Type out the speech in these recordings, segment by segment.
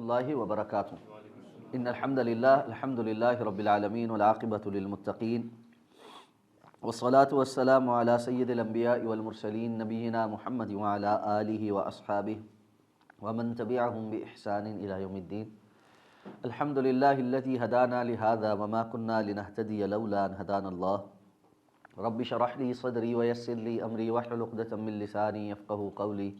اللہ وبرکاتہ۔ ان الحمد للہ رب العالمین والعاقبۃ للمتقین والصلاة والسلام علی سید الانبیاء والمرسلین نبینا محمد وعلی آلہ واصحابہ ومن تبعہم بإحسان الی یوم الدین۔ الحمد للہ الذی ہدانا لہذا وما کنا لنہتدی لولا ان ہدانا اللہ۔ رب اشرح لی صدری ویسر لی امری واحلل عقدۃ من لسانی یفقہوا قولی۔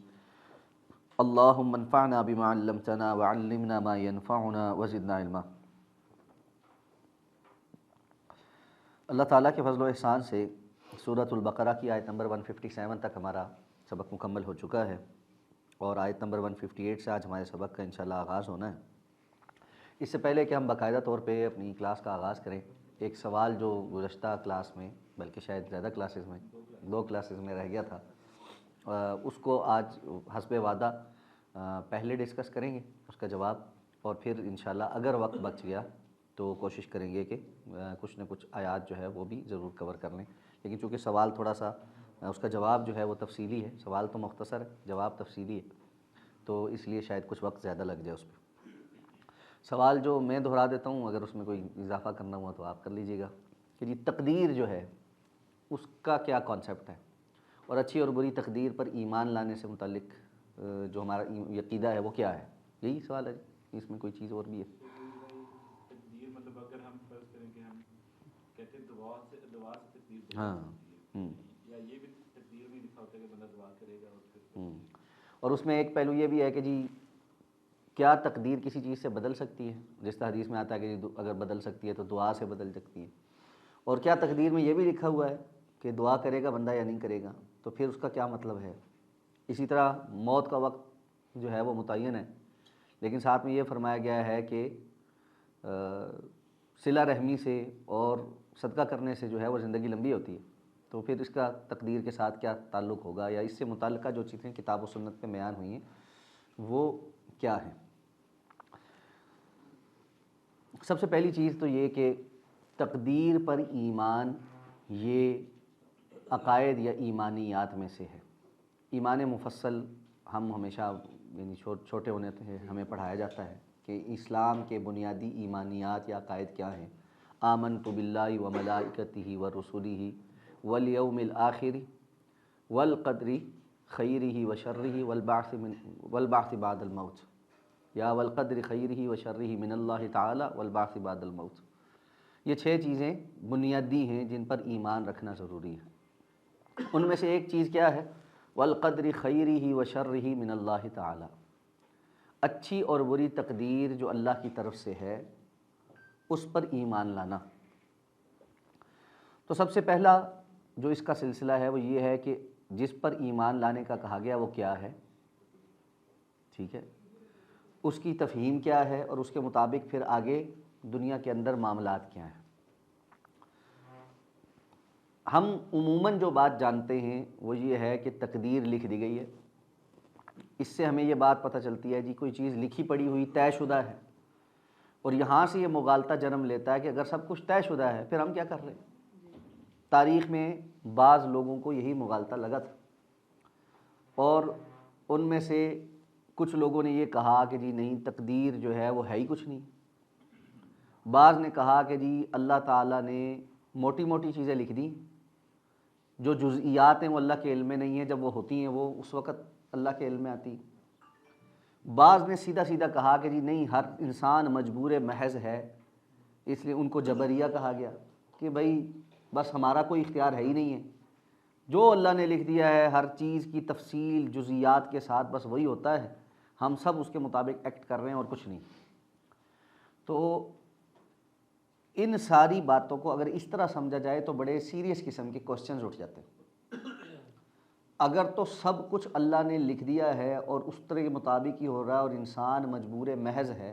اللہم انفعنا بما علمتنا وعلمنا ما ينفعنا وزدنا علما۔ اللہ تعالیٰ کے فضل و احسان سے سورۃ البقرہ کی آیت نمبر 157 تک ہمارا سبق مکمل ہو چکا ہے، اور آیت نمبر 158 سے آج ہمارے سبق کا انشاءاللہ آغاز ہونا ہے۔ اس سے پہلے کہ ہم باقاعدہ طور پہ اپنی کلاس کا آغاز کریں، ایک سوال جو گزشتہ کلاس میں، بلکہ شاید زیادہ کلاسز میں، 2 کلاسز میں رہ گیا تھا، اس کو آج حسب وعدہ پہلے ڈسکس کریں گے اس کا جواب، اور پھر انشاءاللہ اگر وقت بچ گیا تو کوشش کریں گے کہ کچھ نہ کچھ آیات جو ہے وہ بھی ضرور کور کر لیں۔ لیکن چونکہ سوال تھوڑا سا، اس کا جواب جو ہے وہ تفصیلی ہے، سوال تو مختصر ہے، جواب تفصیلی ہے، تو اس لیے شاید کچھ وقت زیادہ لگ جائے اس پہ۔ سوال جو میں دہرا دیتا ہوں، اگر اس میں کوئی اضافہ کرنا ہوا تو آپ کر لیجئے گا کہ جی تقدیر جو ہے اس کا کیا کانسیپٹ ہے، اور اچھی اور بری تقدیر پر ایمان لانے سے متعلق جو ہمارا عقیدہ ہے وہ کیا ہے؟ یہی سوال ہے جی، اس میں کوئی چیز اور بھی ہے؟ تقدیر مطلب اگر ہم فرض کریں کہ ہم کہتے ہیں دعا سے تقدیر ہاں، یا یہ بھی تقدیر میں لکھا ہوتا ہے کہ بندہ دعا کرے گا اور پھر اور اس میں ایک پہلو یہ بھی ہے کہ جی کیا تقدیر کسی چیز سے بدل سکتی ہے؟ جس طرح حدیث میں آتا ہے کہ جی اگر بدل سکتی ہے تو دعا سے بدل سکتی ہے، اور کیا تقدیر میں یہ بھی لکھا ہوا ہے کہ دعا کرے گا بندہ یا نہیں کرے گا، تو پھر اس کا کیا مطلب ہے؟ اسی طرح موت کا وقت جو ہے وہ متعین ہے، لیکن ساتھ میں یہ فرمایا گیا ہے کہ صلہ رحمی سے اور صدقہ کرنے سے جو ہے وہ زندگی لمبی ہوتی ہے، تو پھر اس کا تقدیر کے ساتھ کیا تعلق ہوگا، یا اس سے متعلقہ جو چیزیں کتاب و سنت میں بیان ہوئی ہیں وہ کیا ہیں؟ سب سے پہلی چیز تو یہ کہ تقدیر پر ایمان یہ عقائد یا ایمانیات میں سے ہے۔ ایمان مفصل ہم ہمیشہ یعنی چھوٹے ہونے سے ہمیں پڑھایا جاتا ہے کہ اسلام کے بنیادی ایمانیات یا عقائد کیا ہیں۔ آمنت باللہ و ملائکتہ و رسلہ والیوم الآخر والقدر خیرہ و شرہ والبعث بعد الموت، یا والقدر خیرہ و شرہ من اللہ تعالی والبعث بعد الموت۔ یہ 6 چیزیں بنیادی ہیں جن پر ایمان رکھنا ضروری ہے۔ ان میں سے ایک چیز کیا ہے؟ والقدر خیرہ و شرہ من اللہ تعالی، اچھی اور بری تقدیر جو اللہ کی طرف سے ہے اس پر ایمان لانا۔ تو سب سے پہلا جو اس کا سلسلہ ہے وہ یہ ہے کہ جس پر ایمان لانے کا کہا گیا وہ کیا ہے، ٹھیک ہے، اس کی تفہیم کیا ہے، اور اس کے مطابق پھر آگے دنیا کے اندر معاملات کیا ہیں۔ ہم عموماً جو بات جانتے ہیں وہ یہ ہے کہ تقدیر لکھ دی گئی ہے، اس سے ہمیں یہ بات پتہ چلتی ہے جی کوئی چیز لکھی پڑی ہوئی طے شدہ ہے، اور یہاں سے یہ مغالطہ جنم لیتا ہے کہ اگر سب کچھ طے شدہ ہے پھر ہم کیا کر رہے ہیں۔ تاریخ میں بعض لوگوں کو یہی مغالطہ لگا تھا، اور ان میں سے کچھ لوگوں نے یہ کہا کہ جی نہیں تقدیر جو ہے وہ ہے ہی کچھ نہیں۔ بعض نے کہا کہ جی اللہ تعالیٰ نے موٹی موٹی چیزیں لکھ دیں، جو جزئیات ہیں وہ اللہ کے علم میں نہیں ہیں، جب وہ ہوتی ہیں وہ اس وقت اللہ کے علم میں آتی۔ بعض نے سیدھا سیدھا کہا کہ جی نہیں ہر انسان مجبور محض ہے، اس لیے ان کو جبریہ کہا گیا کہ بھائی بس ہمارا کوئی اختیار ہے ہی نہیں ہے، جو اللہ نے لکھ دیا ہے ہر چیز کی تفصیل جزئیات کے ساتھ بس وہی ہوتا ہے، ہم سب اس کے مطابق ایکٹ کر رہے ہیں اور کچھ نہیں۔ تو ان ساری باتوں کو اگر اس طرح سمجھا جائے تو بڑے سیریس قسم کے کوسچنز اٹھ جاتے ہیں۔ اگر تو سب کچھ اللہ نے لکھ دیا ہے اور اس طرح کے مطابق ہی ہو رہا ہے اور انسان مجبور محض ہے،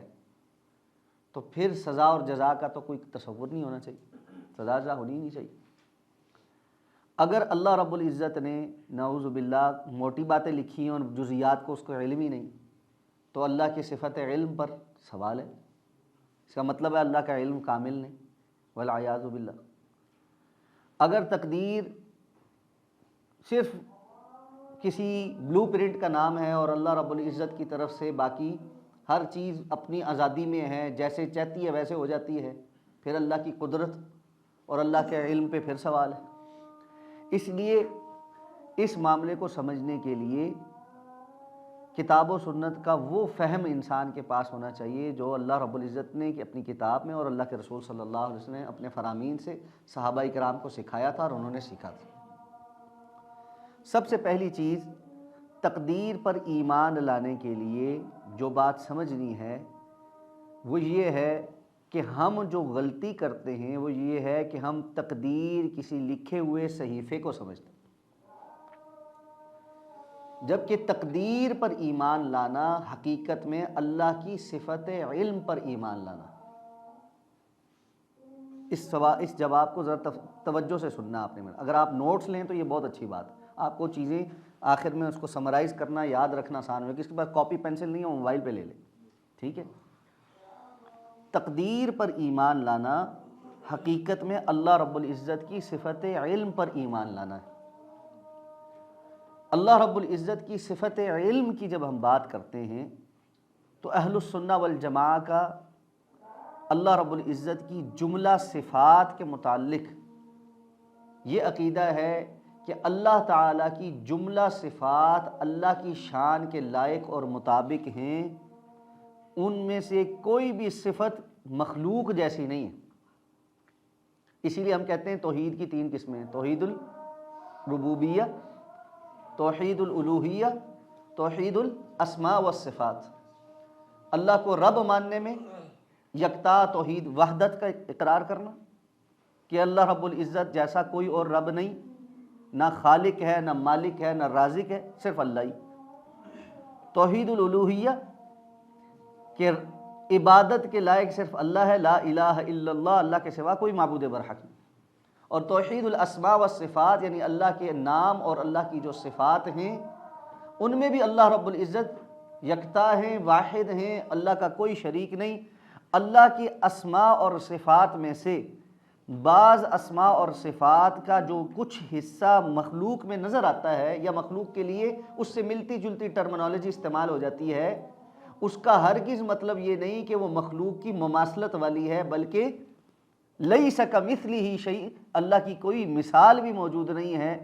تو پھر سزا اور جزا کا تو کوئی تصور نہیں ہونا چاہیے، سزا جزا ہونی نہیں چاہیے۔ اگر اللہ رب العزت نے نعوذ باللہ موٹی باتیں لکھی ہیں اور جزئیات کو اس کو علم ہی نہیں، تو اللہ کی صفت علم پر سوال ہے، اس کا مطلب ہے اللہ کا علم کامل نہیں، والعیاذ باللہ۔ اگر تقدیر صرف کسی بلو پرنٹ کا نام ہے اور اللہ رب العزت کی طرف سے باقی ہر چیز اپنی آزادی میں ہے، جیسے چاہتی ہے ویسے ہو جاتی ہے، پھر اللہ کی قدرت اور اللہ کے علم پہ پھر سوال ہے۔ اس لیے اس معاملے کو سمجھنے کے لیے کتاب و سنت کا وہ فہم انسان کے پاس ہونا چاہیے جو اللہ رب العزت نے کہ اپنی کتاب میں اور اللہ کے رسول صلی اللہ علیہ وسلم نے اپنے فرامین سے صحابہ کرام کو سکھایا تھا اور انہوں نے سیکھا تھا۔ سب سے پہلی چیز تقدیر پر ایمان لانے کے لیے جو بات سمجھنی ہے وہ یہ ہے کہ ہم جو غلطی کرتے ہیں وہ یہ ہے کہ ہم تقدیر کسی لکھے ہوئے صحیفے کو سمجھتے ہیں، جبکہ تقدیر پر ایمان لانا حقیقت میں اللہ کی صفت علم پر ایمان لانا۔ اس جواب کو ذرا توجہ سے سننا آپ نے۔ اگر آپ نوٹس لیں تو یہ بہت اچھی بات، آپ کو چیزیں آخر میں اس کو سمرائز کرنا، یاد رکھنا آسان ہوگا۔ کس کے پاس کاپی پینسل نہیں ہو موبائل پہ لے لیں، ٹھیک ہے۔ تقدیر پر ایمان لانا حقیقت میں اللہ رب العزت کی صفت علم پر ایمان لانا ہے۔ اللہ رب العزت کی صفت علم کی جب ہم بات کرتے ہیں تو اہل السنہ والجماعہ کا اللہ رب العزت کی جملہ صفات کے متعلق یہ عقیدہ ہے کہ اللہ تعالیٰ کی جملہ صفات اللہ کی شان کے لائق اور مطابق ہیں، ان میں سے کوئی بھی صفت مخلوق جیسی نہیں ہے۔ اسی لیے ہم کہتے ہیں توحید کی 3 قسمیں، توحید الربوبیہ، توحید الالوہیہ، توحید الاسماء والصفات۔ اللہ کو رب ماننے میں یکتا توحید وحدت کا اقرار کرنا کہ اللہ رب العزت جیسا کوئی اور رب نہیں، نہ خالق ہے، نہ مالک ہے، نہ رازق ہے، صرف اللہ ہی۔ توحید الالوہیہ کہ عبادت کے لائق صرف اللہ ہے، لا الہ الا اللہ، اللہ کے سوا کوئی معبود برحق نہیں۔ اور توحید الاسماء والصفات یعنی اللہ کے نام اور اللہ کی جو صفات ہیں ان میں بھی اللہ رب العزت یکتا ہیں، واحد ہیں، اللہ کا کوئی شریک نہیں۔ اللہ کی اسماء اور صفات میں سے بعض اسماء اور صفات کا جو کچھ حصہ مخلوق میں نظر آتا ہے یا مخلوق کے لیے اس سے ملتی جلتی ٹرمنالوجی استعمال ہو جاتی ہے، اس کا ہرگز مطلب یہ نہیں کہ وہ مخلوق کی مماثلت والی ہے، بلکہ لیس کمثلہ شیء، اللہ کی کوئی مثال بھی موجود نہیں ہے۔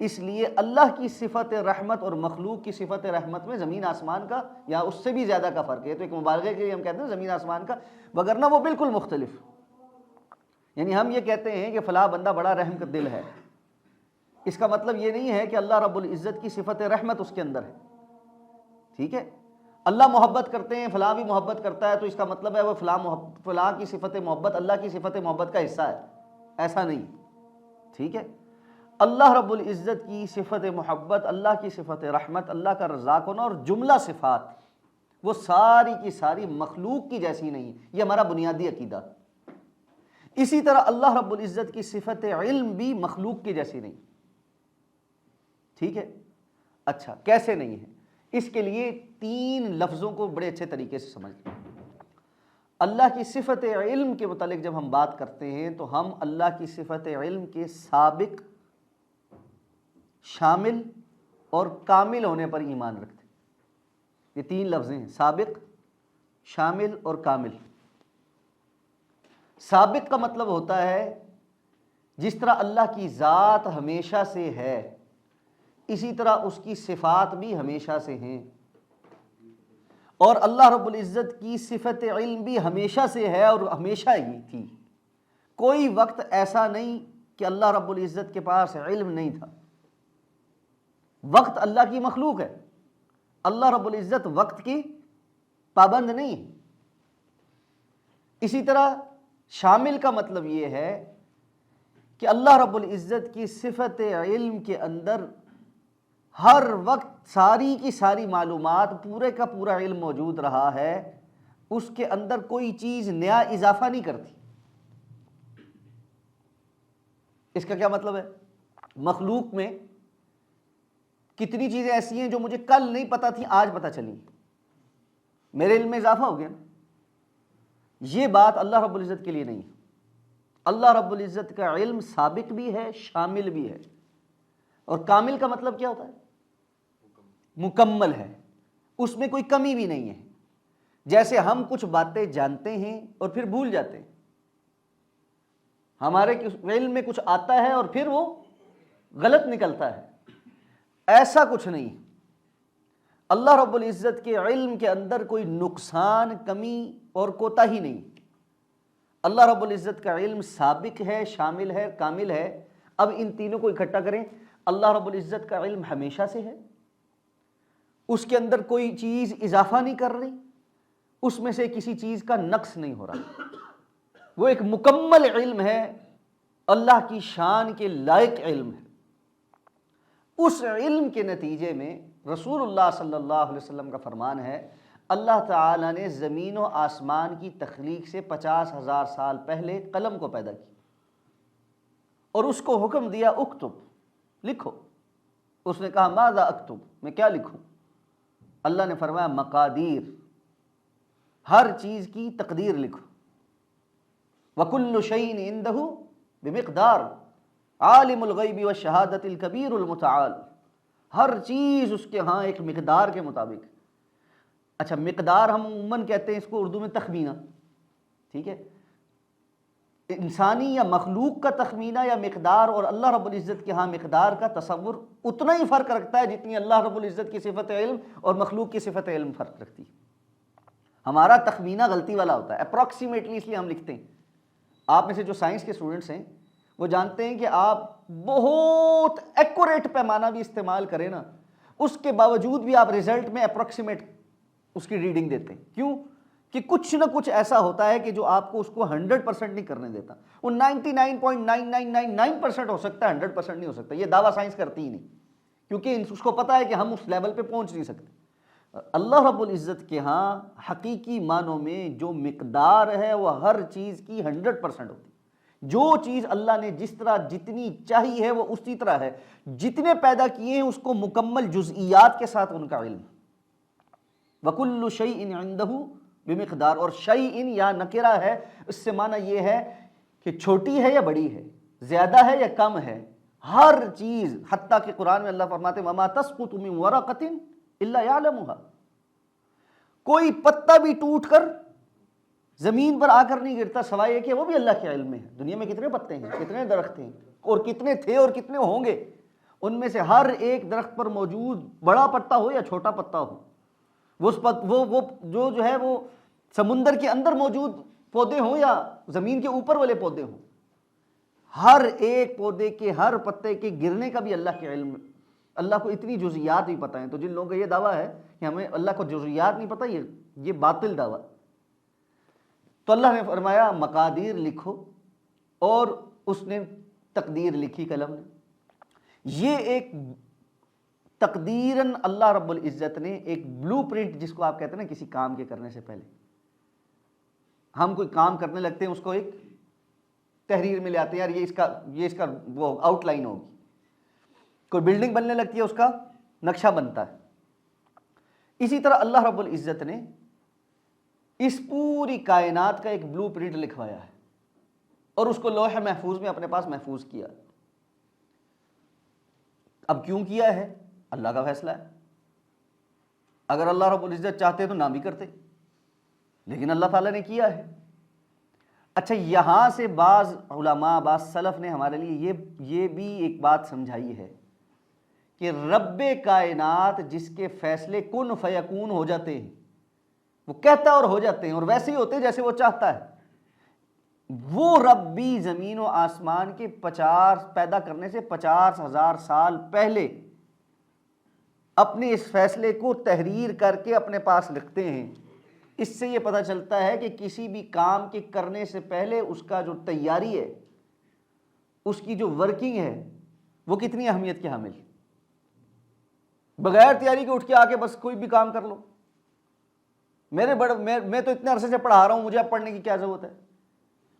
اس لیے اللہ کی صفت رحمت اور مخلوق کی صفت رحمت میں زمین آسمان کا یا اس سے بھی زیادہ کا فرق ہے۔ تو ایک مبالغے کے لیے ہم کہتے ہیں زمین آسمان کا، وگرنہ وہ بالکل مختلف۔ یعنی ہم یہ کہتے ہیں کہ فلاں بندہ بڑا رحم کا دل ہے، اس کا مطلب یہ نہیں ہے کہ اللہ رب العزت کی صفت رحمت اس کے اندر ہے، ٹھیک ہے۔ اللہ محبت کرتے ہیں، فلاں بھی محبت کرتا ہے، تو اس کا مطلب ہے وہ فلاں کی صفت محبت اللہ کی صفت محبت کا حصہ ہے، ایسا نہیں، ٹھیک ہے۔ اللہ رب العزت کی صفت محبت، اللہ کی صفت رحمت، اللہ کا رزاق ہونا اور جملہ صفات وہ ساری کی ساری مخلوق کی جیسی نہیں، یہ ہمارا بنیادی عقیدہ۔ اسی طرح اللہ رب العزت کی صفت علم بھی مخلوق کی جیسی نہیں، ٹھیک ہے۔ اچھا کیسے نہیں ہے؟ اس کے لیے 3 لفظوں کو بڑے اچھے طریقے سے سمجھ لیں۔ اللہ کی صفت علم کے متعلق جب ہم بات کرتے ہیں تو ہم اللہ کی صفت علم کے سابق، شامل اور کامل ہونے پر ایمان رکھتے ہیں۔ یہ 3 لفظ ہیں، سابق، شامل اور کامل۔ سابق کا مطلب ہوتا ہے جس طرح اللہ کی ذات ہمیشہ سے ہے اسی طرح اس کی صفات بھی ہمیشہ سے ہیں، اور اللہ رب العزت کی صفت علم بھی ہمیشہ سے ہے اور ہمیشہ ہی تھی۔ کوئی وقت ایسا نہیں کہ اللہ رب العزت کے پاس علم نہیں تھا۔ وقت اللہ کی مخلوق ہے، اللہ رب العزت وقت کی پابند نہیں ہے۔ اسی طرح شامل کا مطلب یہ ہے کہ اللہ رب العزت کی صفت علم کے اندر ہر وقت ساری کی ساری معلومات، پورے کا پورا علم موجود رہا ہے، اس کے اندر کوئی چیز نیا اضافہ نہیں کرتی۔ اس کا کیا مطلب ہے؟ مخلوق میں کتنی چیزیں ایسی ہیں جو مجھے کل نہیں پتا تھی، آج پتا چلی، میرے علم میں اضافہ ہو گیا۔ یہ بات اللہ رب العزت کے لیے نہیں ہے۔ اللہ رب العزت کا علم سابق بھی ہے، شامل بھی ہے، اور کامل کا مطلب کیا ہوتا ہے؟ مکمل ہے، اس میں کوئی کمی بھی نہیں ہے۔ جیسے ہم کچھ باتیں جانتے ہیں اور پھر بھول جاتے ہیں، ہمارے علم میں کچھ آتا ہے اور پھر وہ غلط نکلتا ہے، ایسا کچھ نہیں۔ اللہ رب العزت کے علم کے اندر کوئی نقصان، کمی اور کوتاہی نہیں۔ اللہ رب العزت کا علم سابق ہے، شامل ہے، کامل ہے۔ اب ان تینوں کو اکٹھا کریں، اللہ رب العزت کا علم ہمیشہ سے ہے، اس کے اندر کوئی چیز اضافہ نہیں کر رہی، اس میں سے کسی چیز کا نقص نہیں ہو رہا، وہ ایک مکمل علم ہے، اللہ کی شان کے لائق علم ہے۔ اس علم کے نتیجے میں رسول اللہ صلی اللہ علیہ وسلم کا فرمان ہے، اللہ تعالیٰ نے زمین و آسمان کی تخلیق سے 50,000 سال پہلے قلم کو پیدا کیا اور اس کو حکم دیا اکتب، لکھو۔ اس نے کہا ماذا اکتب، میں کیا لکھوں؟ اللہ نے فرمایا مقادیر، ہر چیز کی تقدیر لکھو۔ وَكُلُّ شَيْءٍ عِندَهُ بِمِقْدَارٍ عالم الغیب والشہادۃ الکبیر المتعال، ہر چیز اس کے ہاں ایک مقدار کے مطابق۔ اچھا، مقدار ہم عموماً کہتے ہیں اس کو اردو میں تخمینہ، ٹھیک ہے، انسانی یا مخلوق کا تخمینہ یا مقدار اور اللہ رب العزت کے ہاں مقدار کا تصور اتنا ہی فرق رکھتا ہے جتنی اللہ رب العزت کی صفت علم اور مخلوق کی صفت علم فرق رکھتی ہے۔ ہمارا تخمینہ غلطی والا ہوتا ہے، اپروکسیمیٹلی اس لیے ہم لکھتے ہیں۔ آپ میں سے جو سائنس کے اسٹوڈنٹس ہیں وہ جانتے ہیں کہ آپ بہت ایکوریٹ پیمانہ بھی استعمال کریں نا، اس کے باوجود بھی آپ رزلٹ میں اپروکسیمیٹ اس کی ریڈنگ دیتے ہیں۔ کیوں؟ کہ کچھ نہ کچھ ایسا ہوتا ہے کہ جو آپ کو اس کو 100% نہیں کرنے دیتا۔ وہ 99.9999% ہو سکتا ہے، 100% نہیں ہو سکتا۔ یہ دعویٰ سائنس کرتی ہی نہیں، کیونکہ اس کو پتا ہے کہ ہم اس لیول پہ پہنچ نہیں سکتے۔ اللہ رب العزت کے ہاں حقیقی معنوں میں جو مقدار ہے وہ ہر چیز کی 100% ہوتی ہے۔ جو چیز اللہ نے جس طرح جتنی چاہی ہے وہ اسی طرح ہے، جتنے پیدا کیے ہیں اس کو مکمل جزئیات کے ساتھ ان کا علم۔ وَكُلُّ شَيْءٍ عِندَهُ بمقدار، اور شیء یا نکرہ ہے، اس سے معنی یہ ہے کہ چھوٹی ہے یا بڑی ہے، زیادہ ہے یا کم ہے، ہر چیز، حتیٰ کہ قرآن میں اللہ فرماتے ہیں وَمَا تَسْقُطُ مِن وَرَقَةٍ إِلَّا يَعْلَمُهَا، کوئی پتا بھی ٹوٹ کر زمین پر آ کر نہیں گرتا سوائے یہ کہ وہ بھی اللہ کے علم میں ہے۔ دنیا میں کتنے پتے ہیں، کتنے درخت ہیں، اور کتنے تھے اور کتنے ہوں گے، ان میں سے ہر ایک درخت پر موجود بڑا پتا ہو یا چھوٹا پتا ہو، وہ جو ہے وہ سمندر کے اندر موجود پودے ہوں یا زمین کے اوپر والے پودے ہوں، ہر ایک پودے کے، ہر پتے کے گرنے کا بھی اللہ کے علم میں، اللہ کو اتنی جزئیات بھی پتہ ہیں۔ تو جن لوگوں کا یہ دعویٰ ہے کہ ہمیں اللہ کو جزئیات نہیں پتہ، یہ باطل دعویٰ۔ تو اللہ نے فرمایا مقادیر لکھو، اور اس نے تقدیر لکھی قلم نے۔ یہ ایک تقدیراً اللہ رب العزت نے ایک بلو پرنٹ، جس کو آپ کہتے ہیں نا کسی کام کے کرنے سے پہلے، ہم کوئی کام کرنے لگتے ہیں اس کو ایک تحریر میں لے آتے ہیں، یار یہ اس کا وہ آؤٹ لائن ہوگی، کوئی بلڈنگ بننے لگتی ہے اس کا نقشہ بنتا ہے۔ اسی طرح اللہ رب العزت نے اس پوری کائنات کا ایک بلو پرنٹ لکھوایا ہے اور اس کو لوح محفوظ میں اپنے پاس محفوظ کیا۔ اب کیوں کیا ہے؟ اللہ کا فیصلہ ہے۔ اگر اللہ رب العزت چاہتے تو نہ بھی کرتے، لیکن اللہ تعالیٰ نے کیا ہے۔ اچھا، یہاں سے بعض علماء، بعض سلف نے ہمارے لیے یہ بھی ایک بات سمجھائی ہے کہ رب کائنات جس کے فیصلے کن فیکون ہو جاتے ہیں، وہ کہتا اور ہو جاتے ہیں اور ویسے ہی ہوتے ہیں جیسے وہ چاہتا ہے، وہ رب بھی زمین و آسمان کے پیدا کرنے سے 50,000 سال پہلے اپنے اس فیصلے کو تحریر کر کے اپنے پاس لکھتے ہیں۔ اس سے یہ پتہ چلتا ہے کہ کسی بھی کام کے کرنے سے پہلے اس کا جو تیاری ہے، اس کی جو ورکنگ ہے، وہ کتنی اہمیت کی حامل۔ بغیر تیاری کے اٹھ کے آ کے بس کوئی بھی کام کر لو، میں تو اتنے عرصے سے پڑھا رہا ہوں، مجھے اب پڑھنے کی کیا ضرورت ہے،